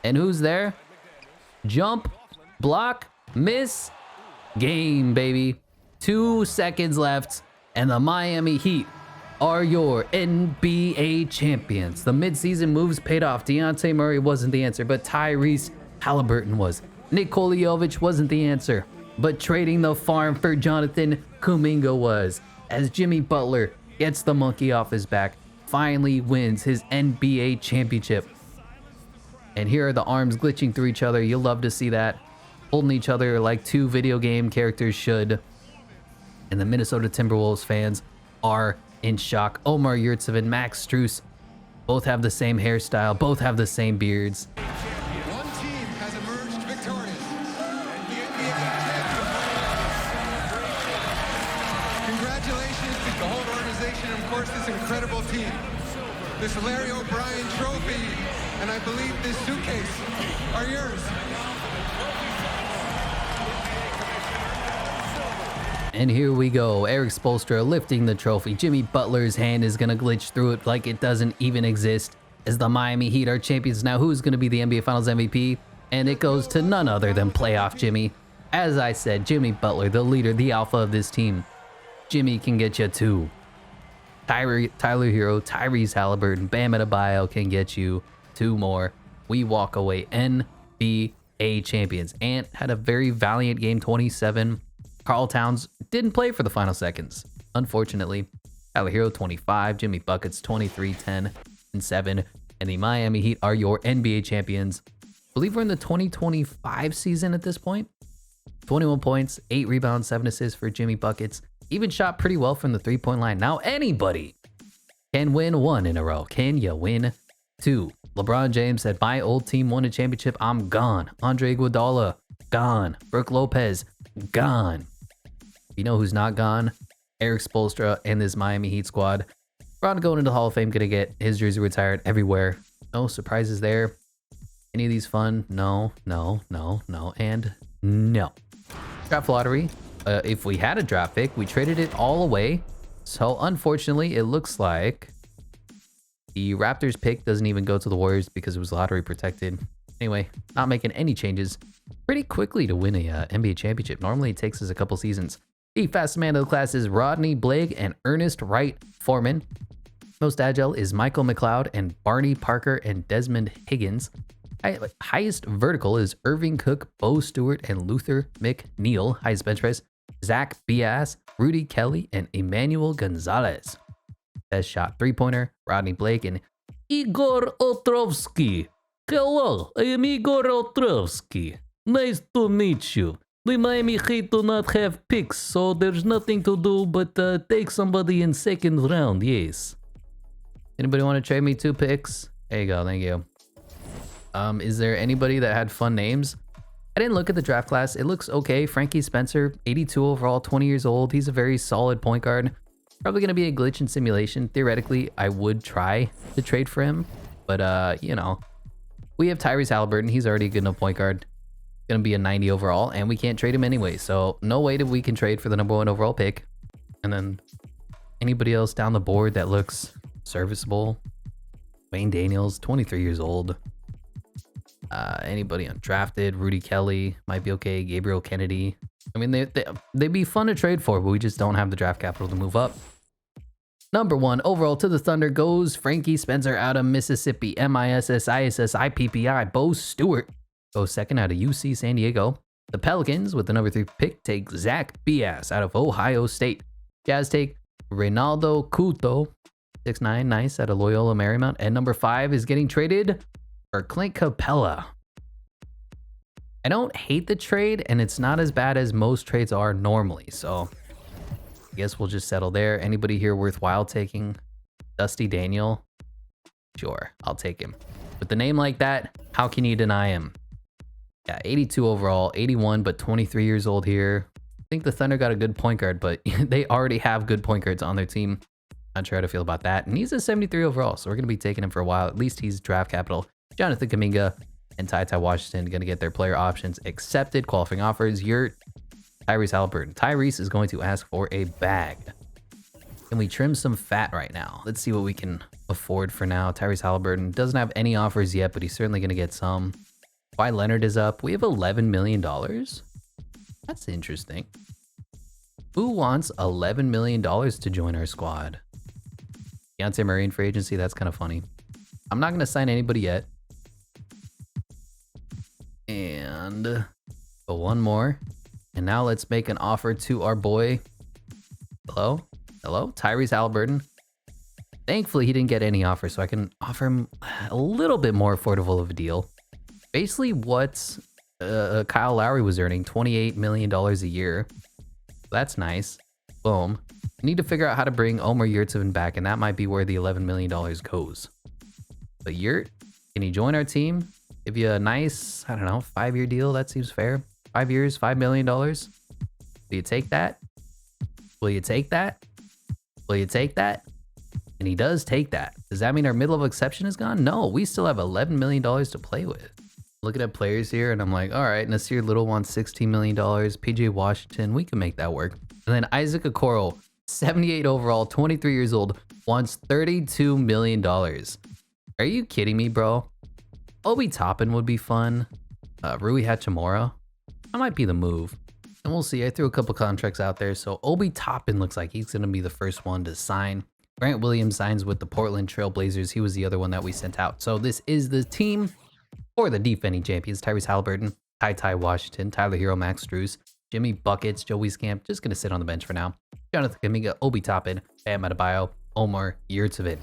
And who's there? Jump, block, miss. Game, baby. 2 seconds left. And the Miami Heat are your NBA champions. The midseason moves paid off. Dejounte Murray wasn't the answer, but Tyrese Halliburton was. Nikola Jovic wasn't the answer. but trading the farm for Jonathan Kuminga was, as Jimmy Butler gets the monkey off his back, finally wins his NBA championship. And here are the arms glitching through each other. You'll love to see that. Holding each other like two video game characters should. And the Minnesota Timberwolves fans are in shock. Omar Yurtseven, Max Strus, both have the same hairstyle, both have the same beards. One team has emerged victorious. The NBA champion. Congratulations to the whole organization and, of course, this incredible team. This Larry O'Brien trophy, and I believe this suitcase are yours. And here we go, Eric Spoelstra lifting the trophy. Jimmy Butler's hand is gonna glitch through it like it doesn't even exist. As the Miami Heat are champions now, who's gonna be the NBA Finals MVP? And it goes to none other than playoff Jimmy. As I said, Jimmy Butler, the leader, the alpha of this team. Jimmy can get you two. Tyler Hero, Tyrese Halliburton, Bam Adebayo can get you two more. We walk away NBA champions. Ant had a very valiant game, 27. Karl Towns didn't play for the final seconds, unfortunately. Tyler Hero, 25. Jimmy Buckets, 23, 10, and 7. And the Miami Heat are your NBA champions. I believe we're in the 2025 season at this point. 21 points, 8 rebounds, 7 assists for Jimmy Buckets. Even shot pretty well from the three-point line. Now anybody can win one in a row. Can you win two? LeBron James said, my old team won a championship. I'm gone. Andre Iguodala, gone. Brooke Lopez, gone. You know who's not gone? Eric Spoelstra and this Miami Heat squad. Ron going into the Hall of Fame, gonna get his jersey retired everywhere. No surprises there. Any of these fun? No, no, no, no, and no. Draft lottery. If we had a draft pick, we traded it all away. So unfortunately, it looks like the Raptors pick doesn't even go to the Warriors because it was lottery protected. Anyway, not making any changes pretty quickly to win a NBA championship. Normally it takes us a couple seasons. The fastest man of the class is Rodney Blake and Ernest Wright Foreman. Most agile is Michael McLeod and Barney Parker and Desmond Higgins. Highest vertical is Irving Cook, Bo Stewart, and Luther McNeil. Highest bench press, Zach Bias, Rudy Kelly, and Emmanuel Gonzalez. Best shot three-pointer, Rodney Blake and Igor Otrovsky. Hello, I am Igor Otrovsky. Nice to meet you. The Miami Heat do not have picks, so there's nothing to do but take somebody in second round, yes. Anybody want to trade me 2 picks? There you go, thank you. Is there anybody that had fun names? I didn't look at the draft class. It looks okay. Frankie Spencer, 82 overall, 20 years old. He's a very solid point guard. Probably going to be a glitch in simulation. Theoretically, I would try to trade for him. But, you know, we have Tyrese Halliburton. He's already a good enough point guard. Going to be a 90 overall, and we can't trade him anyway. So no way that we can trade for the #1 overall pick. And then anybody else down the board that looks serviceable? Wayne Daniels, 23 years old. Anybody undrafted? Rudy Kelly might be okay. Gabriel Kennedy. I mean, they'd be fun to trade for, but we just don't have the draft capital to move up. #1 overall to the Thunder goes Frankie Spencer out of Mississippi. MISSISSIPPI. Bo Stewart goes second out of UC San Diego. The Pelicans with the #3 pick take Zach Bias out of Ohio State. Jazz take Reynaldo Couto, 6'9", nice, out of Loyola Marymount. And #5 is getting traded for Clint Capella. I don't hate the trade, and it's not as bad as most trades are normally, so I guess we'll just settle there. Anybody here worthwhile taking? Dusty Daniel? Sure, I'll take him. With a name like that, how can you deny him? Yeah, 82 overall, 81, but 23 years old here. I think the Thunder got a good point guard, but they already have good point guards on their team. Not sure how to feel about that. And he's a 73 overall, so we're going to be taking him for a while. At least he's draft capital. Jonathan Kuminga and Ty Washington going to get their player options accepted. Qualifying offers. You're Tyrese Halliburton. Tyrese is going to ask for a bag. Can we trim some fat right now? Let's see what we can afford for now. Tyrese Halliburton doesn't have any offers yet, but he's certainly going to get some. Kawhi Leonard is up. We have $11 million. That's interesting. Who wants $11 million to join our squad? Dejounte Murray in free agency. That's kind of funny. I'm not going to sign anybody yet. And one more. And now let's make an offer to our boy. Hello? Tyrese Halliburton. Thankfully, he didn't get any offer, so I can offer him a little bit more affordable of a deal. Basically, what Kyle Lowry was earning, $28 million a year. That's nice. Boom. Need to figure out how to bring Omer Yurtseven back, and that might be where the $11 million goes. But Yurt, can you join our team? Give you a nice, I don't know, 5-year deal. That seems fair. 5 years, $5 million. Will you take that? Will you take that? Will you take that? And he does take that. Does that mean our middle of exception is gone? No, we still have $11 million to play with. Looking at players here, and I'm like, all right, Nasir Little wants $16 million. PJ Washington, we can make that work. And then Isaac Okoro, 78 overall, 23 years old, wants $32 million. Are you kidding me, bro? Obi Toppin would be fun. Rui Hachimura, that might be the move. And we'll see. I threw a couple contracts out there. So Obi Toppin looks like he's going to be the first one to sign. Grant Williams signs with the Portland Trail Blazers. He was the other one that we sent out. So this is the team for the defending champions. Tyrese Halliburton, Ty Washington, Tyler Hero, Max Strus, Jimmy Buckets, Joey Scamp, just going to sit on the bench for now. Jonathan Kuminga, Obi Toppin, Bam Adebayo, Omer Yurtseven.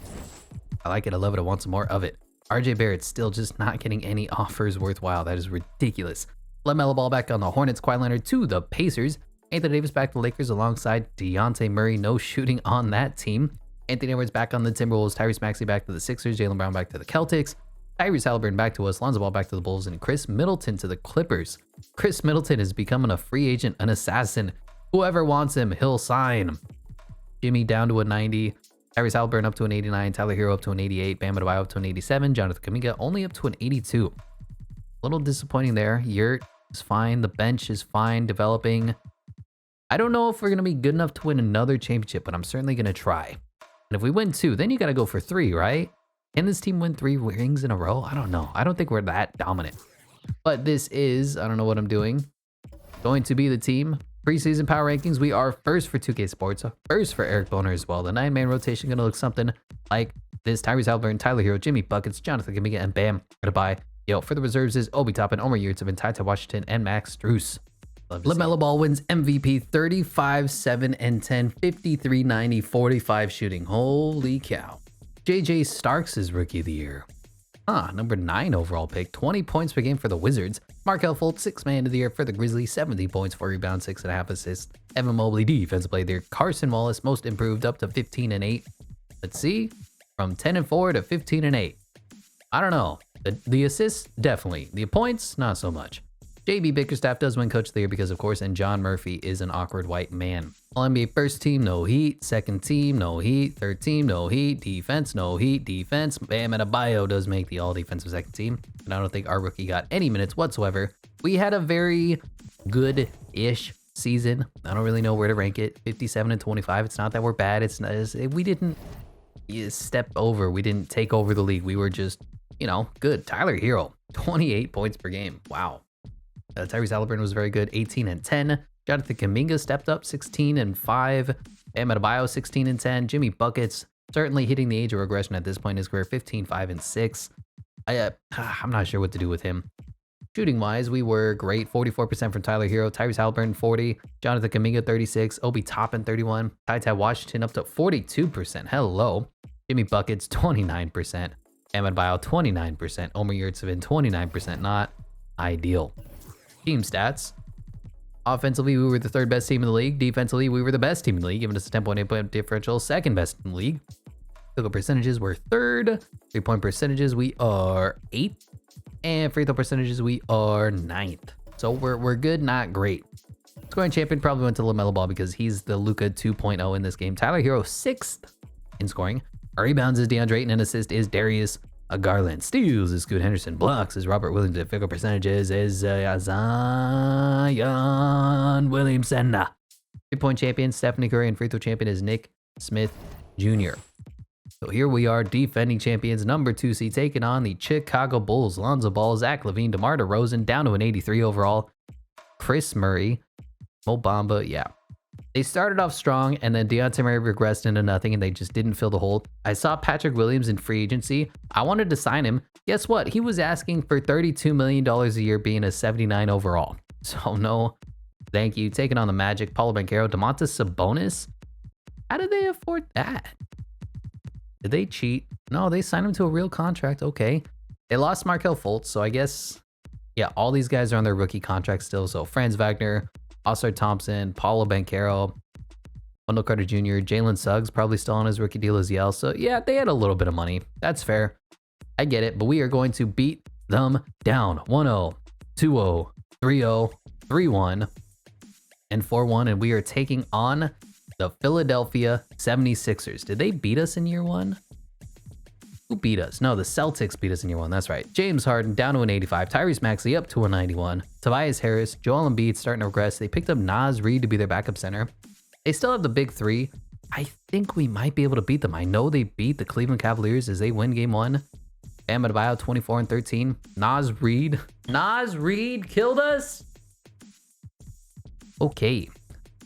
I like it. I love it. I want some more of it. RJ Barrett's still just not getting any offers worthwhile. That is ridiculous. LaMelo Ball back on the Hornets. Kawhi Leonard to the Pacers. Anthony Davis back to the Lakers alongside Dejounte Murray. No shooting on that team. Anthony Edwards back on the Timberwolves. Tyrese Maxey back to the Sixers. Jaylen Brown back to the Celtics. Tyrese Halliburton back to us. Lonzo Ball back to the Bulls. And Chris Middleton to the Clippers. Chris Middleton is becoming a free agent, an assassin. Whoever wants him, he'll sign. Jimmy down to a 90. Tyrese Halliburton up to an 89. Tyler Hero up to an 88. Bam Adebayo up to an 87. Jonathan Kuminga only up to an 82. A little disappointing there. Yurt is fine. The bench is fine. Developing. I don't know if we're going to be good enough to win another championship, but I'm certainly going to try. And if we win 2, then you got to go for 3, right? Can this team win 3 rings in a row? I don't know. I don't think we're that dominant. But this is, I don't know what I'm doing, going to be the team. Preseason power rankings, we are first for 2K Sports, first for Eric Boner as well. The 9-man rotation going to look something like this. Tyrese Halliburton, Tyler Hero, Jimmy Buckets, Jonathan Kuminga, and Bam Adebayo. Yo, for the reserves is Obi Toppin, Omer Yurtseven, Ty Washington, and Max Strus. LaMelo Ball wins MVP 35, 7, and 10, 53, 90, 45 shooting. Holy cow. JJ Starks is Rookie of the Year. Number 9 overall pick, 20 points per game for the Wizards. Markelle Fultz, 6th man of the year for the Grizzlies, 70 points, 4 rebounds, 6.5 assists. Evan Mobley, defensive player of the year. Carson Wallace, most improved, up to 15 and 8. Let's see, from 10 and 4 to 15 and 8. I don't know. The assists, definitely. The points, not so much. JB Bickerstaff does win Coach of the Year because, of course, and John Murphy is an awkward white man. All-NBA first team, no heat. Second team, no heat. Third team, no heat. Defense, no heat. Defense, Bam Adebayo does make the all-defensive second team. And I don't think our rookie got any minutes whatsoever. We had a very good-ish season. I don't really know where to rank it. 57 and 25. It's not that we're bad. It's not, we didn't step over. We didn't take over the league. We were just, good. Tyler Hero, 28 points per game. Wow. Tyrese Halliburton was very good, 18 and 10. Jonathan Kuminga stepped up, 16 and 5. Bam Adebayo, 16 and 10. Jimmy Buckets, certainly hitting the age of regression at this point in his career, 15, 5, and 6. I'm not sure what to do with him. Shooting-wise, we were great, 44% from Tyler Hero. Tyrese Halliburton, 40. Jonathan Kuminga, 36. Obi Toppin, 31. Ty Washington up to 42%. Hello. Jimmy Buckets, 29%. Bam Adebayo, 29%. Omer Yurtseven, 29%. Not ideal. Team stats. Offensively, we were the 3rd best team in the league. Defensively, we were the best team in the league, giving us a 10.8 point differential, 2nd best in the league. Field goal percentages, we're 3rd. 3-point percentages, we are 8th. And free throw percentages, we are 9th. So we're good, not great. Scoring champion probably went to LaMelo Ball because he's the Luka 2.0 in this game. Tyler Hero, 6th in scoring. Our rebounds is DeAndre Ayton, and assist is Darius Garland. Steals is Scoot Henderson. Blocks is Robert Williams. Field goal percentages is Zion Williamson. 3-point champion Stephanie Curry, and free throw champion is Nick Smith Jr. So here we are, defending champions, number 2 seed, taking on the Chicago Bulls. Lonzo Ball, Zach LaVine, DeMar DeRozan, down to an 83 overall. Chris Murray, Mo Bamba, yeah. They started off strong, and then Dejounte Murray regressed into nothing, and they just didn't fill the hole. I saw Patrick Williams in free agency. I wanted to sign him. Guess what? He was asking for $32 million a year, being a 79 overall. So no, Thank you. Taking on the Magic. Paulo Banchero. Domantas Sabonis. How did they afford that? Did they cheat? No, they signed him to a real contract. Okay. They lost Markelle Fultz, so I guess, yeah, all these guys are on their rookie contract still. So Franz Wagner, Oscar Thompson, Paulo Banchero, Wendell Carter Jr., Jalen Suggs probably still on his rookie deal as well. So yeah, they had a little bit of money. That's fair. I get it, but we are going to beat them down 1-0, 2-0, 3-0, 3-1, and 4-1, and we are taking on the Philadelphia 76ers. Did they beat us in year one? Who beat us? No, the Celtics beat us in year one. That's right. James Harden down to an 85. Tyrese Maxey up to a 91. Tobias Harris, Joel Embiid starting to regress. They picked up Naz Reid to be their backup center. They still have the big three. I think we might be able to beat them. I know they beat the Cleveland Cavaliers as they win game one. Bam Adebayo 24 and 13. Naz Reid killed us. Okay.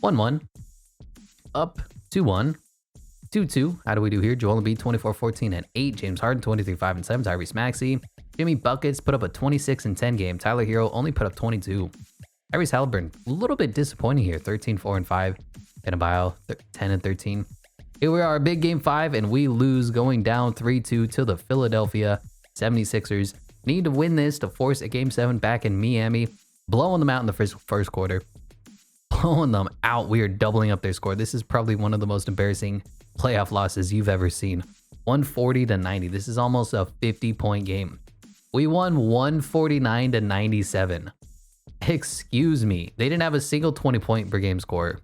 1-1. Up 2-1. 2-2. How do we do here? Joel Embiid 24, 14, and 8. James Harden 23, 5, and 7. Tyrese Maxey. Jimmy Buckets put up a 26 and 10 game. Tyler Hero only put up 22. Tyrese Halliburton a little bit disappointing here. 13, 4, and 5. Adebayo 10 and 13. Here we are, big game 5, and we lose, going down 3-2 to the Philadelphia 76ers. Need to win this to force a game 7 back in Miami. Blowing them out in the first quarter. Blowing them out. We are doubling up their score. This is probably one of the most embarrassing playoff losses you've ever seen. 140-90. This is almost a 50-point game. We won 149-97. Excuse me. They didn't have a single 20-point per game score.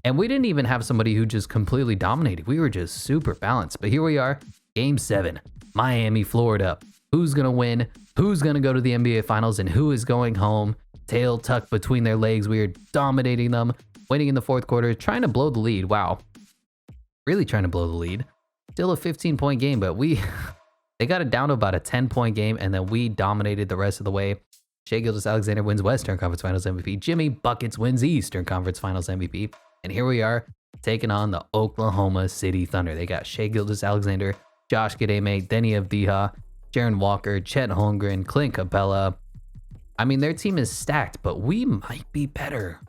And we didn't even have somebody who just completely dominated. We were just super balanced. But here we are, game 7, Miami, Florida. Who's going to win? Who's going to go to the NBA Finals? And who is going home? Tail tucked between their legs. We are dominating them, winning in the fourth quarter, trying to blow the lead. Wow. Really trying to blow the lead. Still a 15-point game, but they got it down to about a 10-point game, and then we dominated the rest of the way. Shai Gilgeous-Alexander wins Western Conference Finals MVP. Jimmy Buckets wins Eastern Conference Finals MVP. And here we are, taking on the Oklahoma City Thunder. They got Shai Gilgeous-Alexander, Josh Giddey, Denny Avdija, Jaron Walker, Chet Holmgren, Clint Capella. I mean, their team is stacked, but we might be better.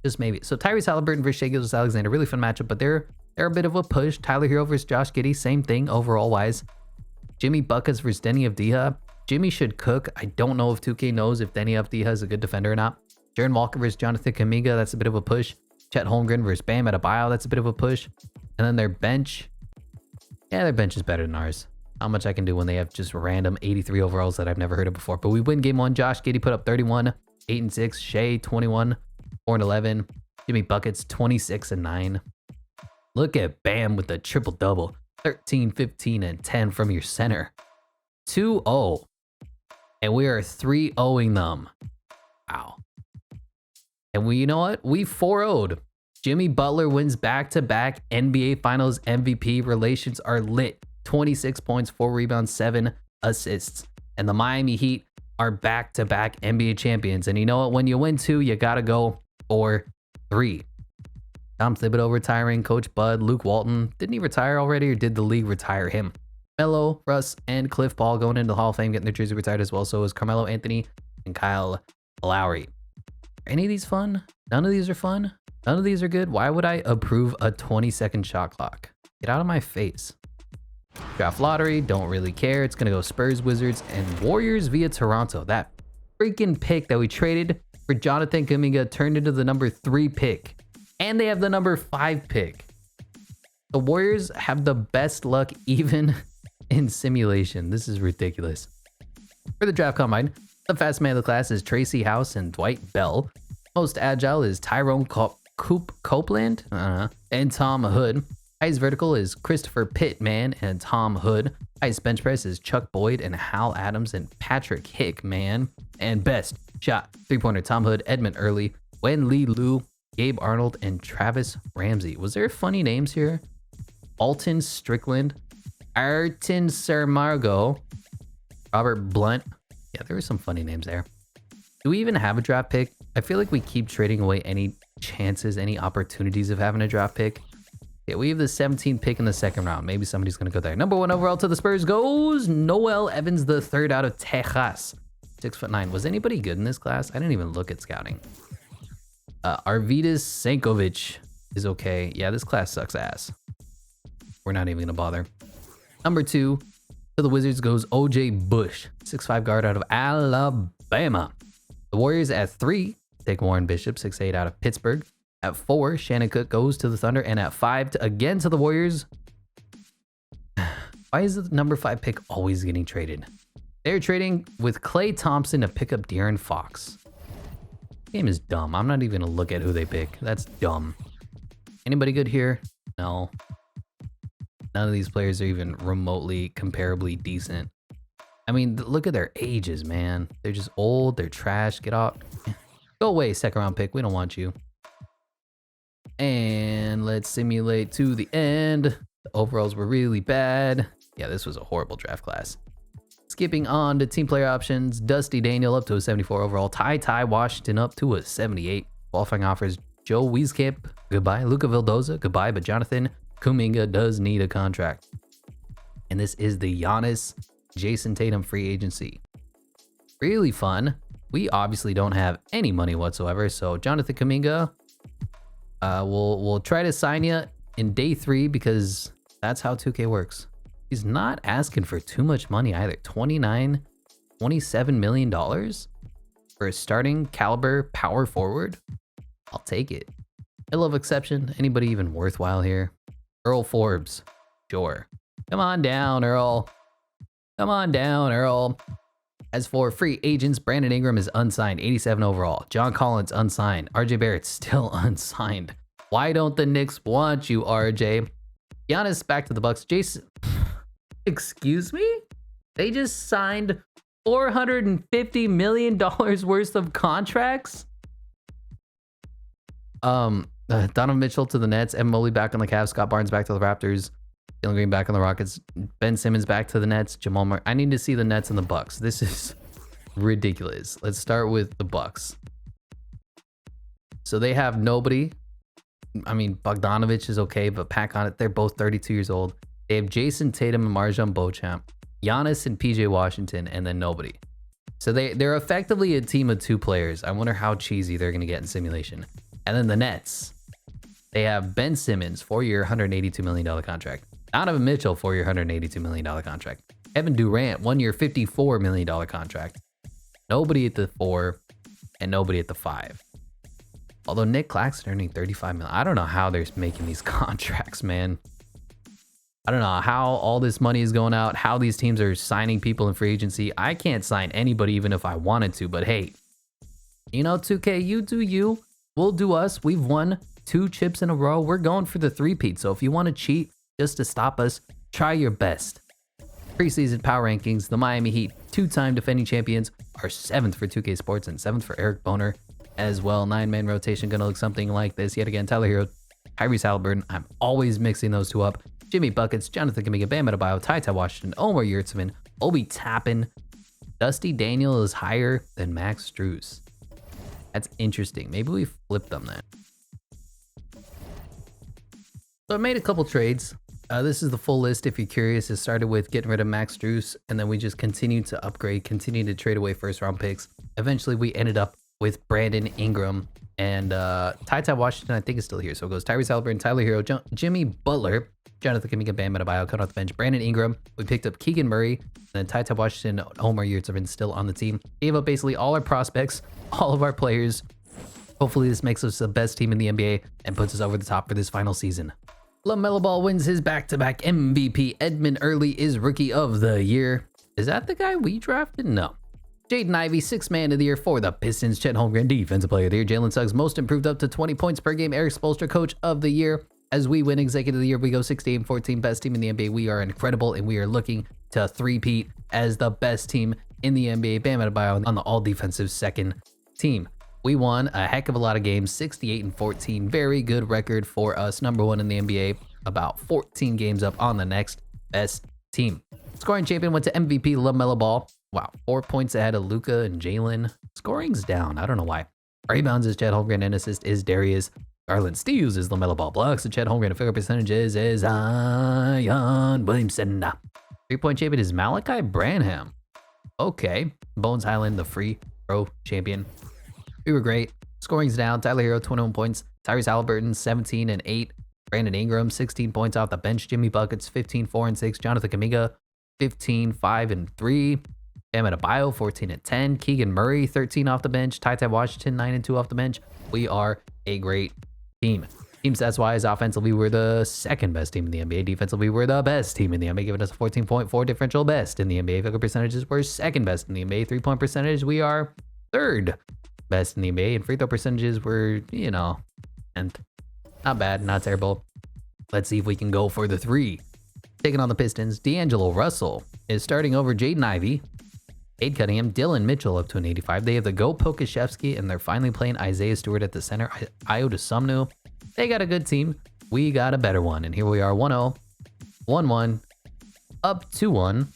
Just maybe. So Tyrese Halliburton versus Shai Gilgeous-Alexander, really fun matchup, but they're a bit of a push. Tyler Hero versus Josh Giddey, same thing overall wise. Jimmy Buckets versus Denny Avdija. Jimmy should cook. I don't know if 2K knows if Denny Avdija is a good defender or not. Jaron Walker versus Jonathan Kuminga, that's a bit of a push. Chet Holmgren versus Bam Adebayo, that's a bit of a push. And then their bench. Yeah, their bench is better than ours. How much I can do when they have just random 83 overalls that I've never heard of before. But we win game 1. Josh Giddey put up 31, 8 and 6. Shai 21, 4 and 11. Jimmy Buckets 26 and 9. Look at Bam with the triple double. 13, 15, and 10 from your center. 2-0. And we are 3-0ing them. Wow. And you know what? We 4-0'd. Jimmy Butler wins back-to-back NBA Finals MVP. Relations are lit. 26 points, 4 rebounds, 7 assists. And the Miami Heat are back-to-back NBA champions. And you know what? When you win 2, you got to go for 3. Tom Thibodeau retiring, Coach Bud, Luke Walton. Didn't he retire already, or did the league retire him? Melo, Russ, and Cliff Paul going into the Hall of Fame, getting their jersey retired as well. So is Carmelo Anthony and Kyle Lowry. Are any of these fun? None of these are fun. None of these are good. Why would I approve a 20-second shot clock? Get out of my face. Draft lottery, don't really care. It's going to go Spurs, Wizards, and Warriors via Toronto. That freaking pick that we traded for Jonathan Kuminga turned into the number 3 pick. And they have the number 5 pick. The Warriors have the best luck even in simulation. This is ridiculous. For the draft combine, the fast man of the class is Tracy House and Dwight Bell. Most agile is Tyrone Copeland and Tom Hood. Highest vertical is Christopher Pittman and Tom Hood. Highest bench press is Chuck Boyd and Hal Adams and Patrick Hickman. And best shot 3-pointer Tom Hood, Edmund Early, Wen Lee Lu, Gabe Arnold, and Travis Ramsey. Was there funny names here? Alton Strickland, Arton Sermargo, Robert Blunt. Yeah, there were some funny names there. Do we even have a draft pick? I feel like we keep trading away any chances, any opportunities of having a draft pick. Yeah, we have the 17th pick in the second round. Maybe somebody's going to go there. Number 1 overall to the Spurs goes Noel Evans III out of Texas. 6'9". Was anybody good in this class? I didn't even look at scouting. Arvidas Sankovic is okay. Yeah, this class sucks ass. We're not even gonna bother. Number 2 to the Wizards goes OJ Bush, 6'5" guard out of Alabama. The Warriors at 3 take Warren Bishop, 6'8" out of Pittsburgh. At 4, Shannon Cook goes to the Thunder, and at 5 again to the Warriors. Why is the number 5 pick always getting traded? They're trading with Klay Thompson to pick up De'Aaron Fox. Game is dumb. I'm not even gonna look at who they pick. That's dumb. Anybody good here? No. None of these players are even remotely comparably decent. I mean, look at their ages, man. They're just old. They're trash. Get off. Go away, second round pick. We don't want you. And let's simulate to the end. The overalls were really bad. Yeah, this was a horrible draft class. Skipping on to team player options, Dusty Daniel up to a 74 overall. Ty Washington up to a 78. Qualifying offers, Joe Wieskamp, goodbye. Luca Vildoza, goodbye. But Jonathan Kuminga does need a contract. And this is the Giannis Jason Tatum free agency. Really fun. We obviously don't have any money whatsoever. So Jonathan Kuminga, we'll try to sign you in day 3 because that's how 2K works. He's not asking for too much money either. $27 million for a starting caliber power forward. I'll take it. I love exception. Anybody even worthwhile here? Earl Forbes. Sure. Come on down, Earl. Come on down, Earl. As for free agents, Brandon Ingram is unsigned, 87 overall. John Collins unsigned. RJ Barrett still unsigned. Why don't the Knicks want you, RJ? Giannis back to the Bucks. Jason, excuse me? They just signed $450 million worth of contracts? Donovan Mitchell to the Nets. Evan Mobley back on the Cavs. Scott Barnes back to the Raptors. Jalen Green back on the Rockets. Ben Simmons back to the Nets. Jamal Murray. I need to see the Nets and the Bucks. This is ridiculous. Let's start with the Bucks. So they have nobody. I mean, Bogdanovich is okay, but pack on it. They're both 32 years old. They have Jason Tatum and Marjon Beauchamp, Giannis and PJ Washington, and then nobody. So they're effectively a team of 2 players. I wonder how cheesy they're going to get in simulation. And then the Nets. They have Ben Simmons, 4-year, $182 million contract. Donovan Mitchell, 4-year, $182 million contract. Kevin Durant, 1-year, $54 million contract. Nobody at the 4 and nobody at the 5. Although Nick Claxton earning $35 million. I don't know how they're making these contracts, man. I don't know how all this money is going out, how these teams are signing people in free agency. I can't sign anybody even if I wanted to, but hey, you know, 2K, you do you, we'll do us. We've won 2 chips in a row. We're going for the 3-peat. So if you want to cheat just to stop us, try your best. Preseason power rankings, the Miami Heat, 2-time defending champions, are 7th for 2K Sports and 7th for Eric Boner as well. 9-man rotation gonna look something like this. Yet again, Tyler Hero, Tyrese Halliburton. I'm always mixing those 2 up. Jimmy Buckets, Jonathan Kuminga, Bam Adebayo, Ty Washington, Omar Yurtseven, Obi Toppin. Dusty Daniel is higher than Max Strus. That's interesting. Maybe we flipped them then. So I made a couple trades. This is the full list if you're curious. It started with getting rid of Max Strus, and then we just continued to upgrade, continued to trade away first round picks. Eventually we ended up with Brandon Ingram and Ty Washington, I think is still here. So it goes Tyrese Halliburton, Tyler Hero, Jimmy Butler, Jonathan Kuminga, Bam Adebayo, cut off the bench, Brandon Ingram. We picked up Keegan Murray, and then Ty Washington, Omar Yurtseven still on the team. Gave up basically all our prospects, all of our players. Hopefully this makes us the best team in the NBA and puts us over the top for this final season. LaMelo Ball wins his back-to-back MVP. Edmund Early is Rookie of the Year. Is that the guy we drafted? No. Jaden Ivey, 6th Man of the Year for the Pistons. Chet Holmgren, Defensive Player of the Year. Jalen Suggs, Most Improved up to 20 points per game. Eric Spoelstra, Coach of the Year. As we win Executive of the Year, we go 16-14, best team in the NBA. We are incredible, and we are looking to 3-peat as the best team in the NBA. Bam Adebayo on the all-defensive second team. We won a heck of a lot of games, 68-14. Very good record for us. Number 1 in the NBA, about 14 games up on the next best team. Scoring champion went to MVP LaMelo Ball. Wow, 4 points ahead of Luca and Jalen. Scoring's down. I don't know why. Rebounds is Chet Holmgren, and assist is Darius Garland. Steals is LaMelo Ball. Blocks and Chet Holmgren. Field percentages is Zion Williamson. 3-point champion is Malachi Branham. Okay. Bones Highland, the free throw champion. We were great. Scoring's down. Tyler Hero, 21 points. Tyrese Halliburton, 17 and 8. Brandon Ingram, 16 points off the bench. Jimmy Buckets, 15, 4 and 6. Jonathan Kuminga, 15, 5 and 3. Bam Adebayo, 14 and 10. Keegan Murray, 13 off the bench. Ty Washington, 9 and 2 off the bench. We are a great team. Team stats wise, offensively, we're the second best team in the NBA. Defensively, we're the best team in the NBA, giving us a 14.4 differential best in the NBA. Field goal percentages, we're second best in the NBA. 3-point percentage, we are third best in the NBA. And free throw percentages, we're, and not bad, not terrible. Let's see if we can go for the 3. Taking on the Pistons, D'Angelo Russell is starting over Jaden Ivey. Cade Cunningham, Dylan Mitchell up to an 85. They have the Go Pokashevsky, and they're finally playing Isaiah Stewart at the center. Ayo Dosunmu. They got a good team. We got a better one. And here we are, 1-0, 1-1, up 2-1,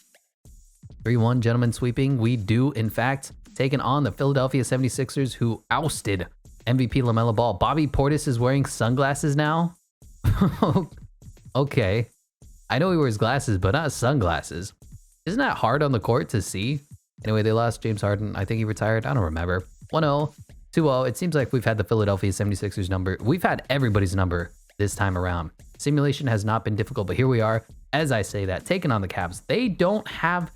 3-1, gentlemen sweeping. We do, in fact, taking on the Philadelphia 76ers, who ousted MVP LaMelo Ball. Bobby Portis is wearing sunglasses now. Okay. I know he wears glasses, but not sunglasses. Isn't that hard on the court to see? Anyway, they lost James Harden. I think he retired. I don't remember. 1-0. 2-0. It seems like we've had the Philadelphia 76ers number. We've had everybody's number this time around. Simulation has not been difficult, but here we are. As I say that, taking on the Cavs. They don't have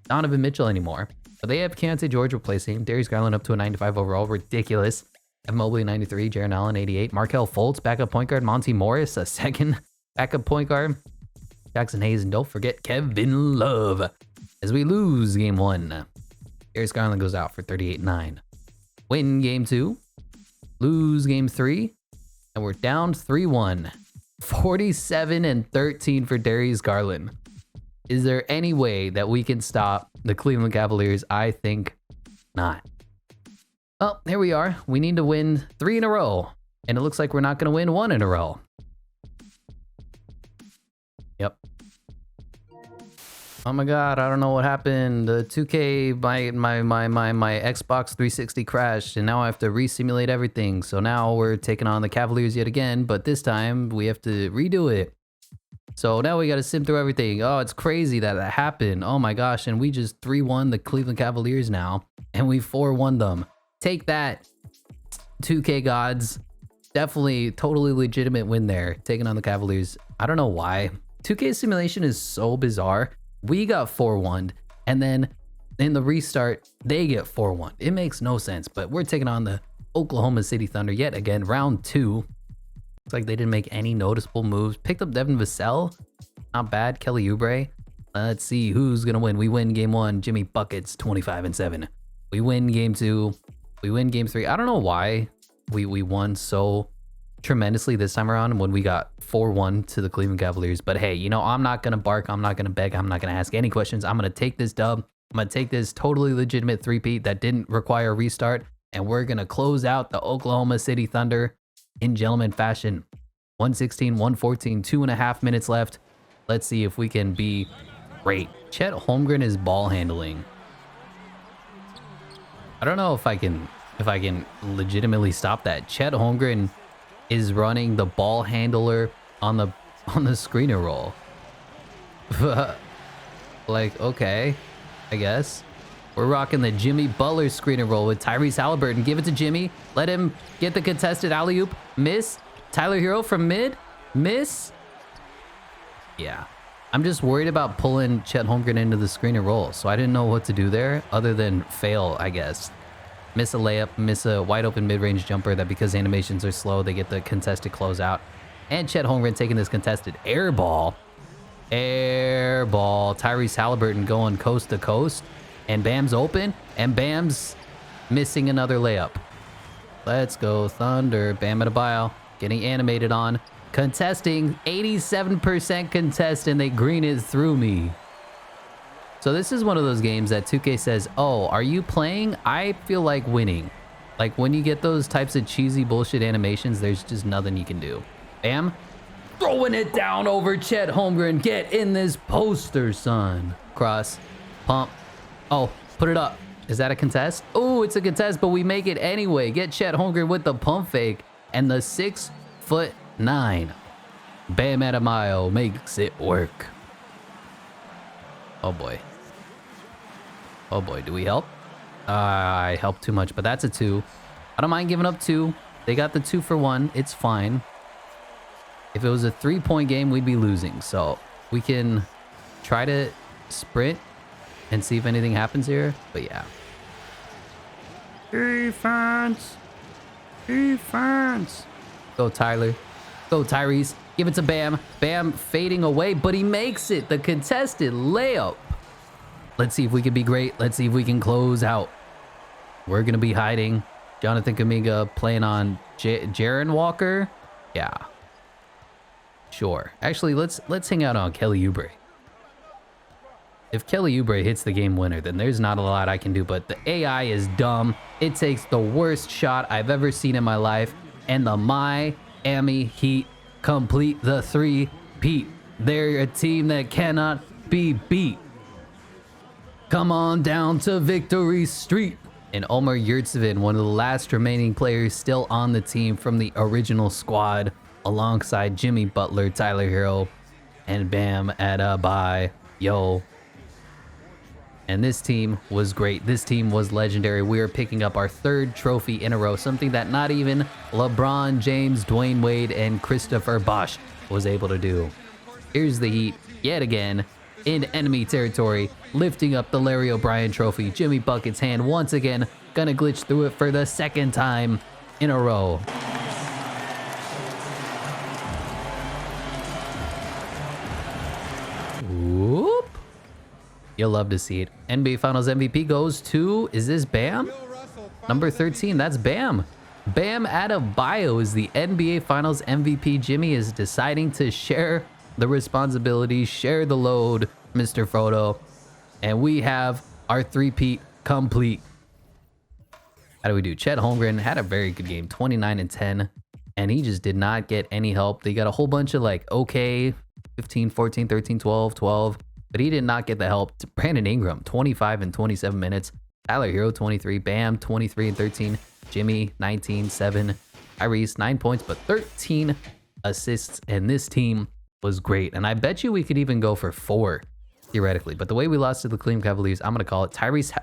Donovan Mitchell anymore, but they have Keontae George replacing him. Darius Garland up to a 95 overall. Ridiculous. Evan Mobley, 93. Jaren Allen, 88. Markelle Fultz, backup point guard. Monty Morris, a second backup point guard. Jackson Hayes, and don't forget Kevin Love. As we lose game 1. Darius Garland goes out for 38-9. Win game 2, lose game 3, and we're down 3-1. 47-13 for Darius Garland. Is there any way that we can stop the Cleveland Cavaliers? I think not. Well, here we are. We need to win 3 in a row, and it looks like we're not going to win 1 in a row. Yep. Oh my god, I don't know what happened. The 2K, my Xbox 360 crashed, and now I have to re-simulate everything. So now we're taking on the Cavaliers yet again, but this time we have to redo it. So now we got to sim through everything. Oh, it's crazy that happened. Oh my gosh, and we just 3-1 the Cleveland Cavaliers now, and we 4-1 them. Take that, 2K gods. Definitely, totally legitimate win there, taking on the Cavaliers. I don't know why. 2K simulation is so bizarre. We got 4-1, and then in the restart, they get 4-1. It makes no sense, but we're taking on the Oklahoma City Thunder yet again. Round 2. Looks like they didn't make any noticeable moves. Picked up Devin Vassell. Not bad. Kelly Oubre. Let's see who's going to win. We win game 1. Jimmy Buckets, 25-7. We win game 2. We win game 3. I don't know why we won so tremendously this time around when we got 4-1 to the Cleveland Cavaliers. But hey, I'm not going to bark. I'm not going to beg. I'm not going to ask any questions. I'm going to take this dub. I'm going to take this totally legitimate 3-peat that didn't require a restart. And we're going to close out the Oklahoma City Thunder in gentleman fashion. 116, 114, 2.5 minutes left. Let's see if we can be great. Chet Holmgren is ball handling. I don't know if I can legitimately stop that. Chet Holmgren is running the ball handler on the screener roll. Like, okay, I guess. We're rocking the Jimmy Butler screener roll with Tyrese Halliburton. Give it to Jimmy. Let him get the contested alley-oop. Miss. Tyler Hero from mid. Miss. Yeah. I'm just worried about pulling Chet Holmgren into the screener roll, so I didn't know what to do there other than fail, I guess. Miss a layup, miss a wide open mid-range jumper that because animations are slow, they get the contested closeout. And Chet Holmgren taking this contested air ball. Tyrese Halliburton going coast to coast. And Bam's open. And Bam's missing another layup. Let's go Thunder. Bam Adebayo getting animated on. Contesting. 87% contest, and they green it through me. So this is one of those games that 2K says, oh, are you playing? I feel like winning. Like when you get those types of cheesy bullshit animations, there's just nothing you can do. Bam. Throwing it down over Chet Holmgren. Get in this poster, son. Cross. Pump. Oh, put it up. Is that a contest? Oh, it's a contest, but we make it anyway. Get Chet Holmgren with the pump fake. And the 6'9" Bam Adebayo makes it work. Oh boy. Oh boy, do we help? I helped too much, but that's a 2. I don't mind giving up 2. They got the 2 for 1. It's fine. If it was a 3-point game, we'd be losing. So we can try to sprint and see if anything happens here. But yeah. Defense. Defense. Go, Tyler. Go, Tyrese. Give it to Bam. Bam fading away, but he makes it. The contested layup. Let's see if we can be great. Let's see if we can close out. We're going to be hiding. Jonathan Kuminga playing on Jaren Walker. Yeah. Sure. Actually, let's hang out on Kelly Oubre. If Kelly Oubre hits the game winner, then there's not a lot I can do. But the AI is dumb. It takes the worst shot I've ever seen in my life. And the Miami Heat complete the 3-peat. They're a team that cannot be beat. Come on down to Victory Street. And Omer Yurtseven, one of the last remaining players still on the team from the original squad, alongside Jimmy Butler, Tyler Hero, and Bam Adebayo. And this team was great. This team was legendary. We are picking up our 3rd trophy in a row, something that not even LeBron James, Dwayne Wade, and Christopher Bosh was able to do. Here's the Heat yet again in enemy territory, lifting up the Larry O'Brien trophy. Jimmy Bucket's hand once again, gonna glitch through it for the 2nd time in a row. Whoop. You'll love to see it. NBA Finals MVP goes to, is this Bam? Number 13, that's Bam. Bam Adebayo is the NBA Finals MVP. Jimmy is deciding to share the responsibility, share the load, Mr. Photo. And we have our 3-peat complete. How do we do? Chet Holmgren had a very good game, 29 and 10. And he just did not get any help. They got a whole bunch of like, okay, 15, 14, 13, 12, 12. But he did not get the help. Brandon Ingram, 25 and 27 minutes. Tyler Hero, 23. Bam, 23 and 13. Jimmy, 19, 7. Tyrese, 9 points, but 13 assists. And this team was great. And I bet you we could even go for 4, theoretically. But the way we lost to the Cleveland Cavaliers, I'm going to call it Tyrese.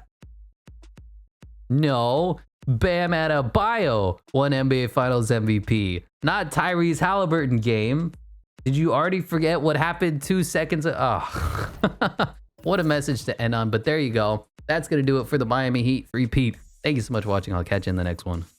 No, Bam Adebayo won NBA Finals MVP. Not Tyrese Halliburton game. Did you already forget what happened 2 seconds ago? Oh, what a message to end on. But there you go. That's going to do it for the Miami Heat 3-peat. Thank you so much for watching. I'll catch you in the next one.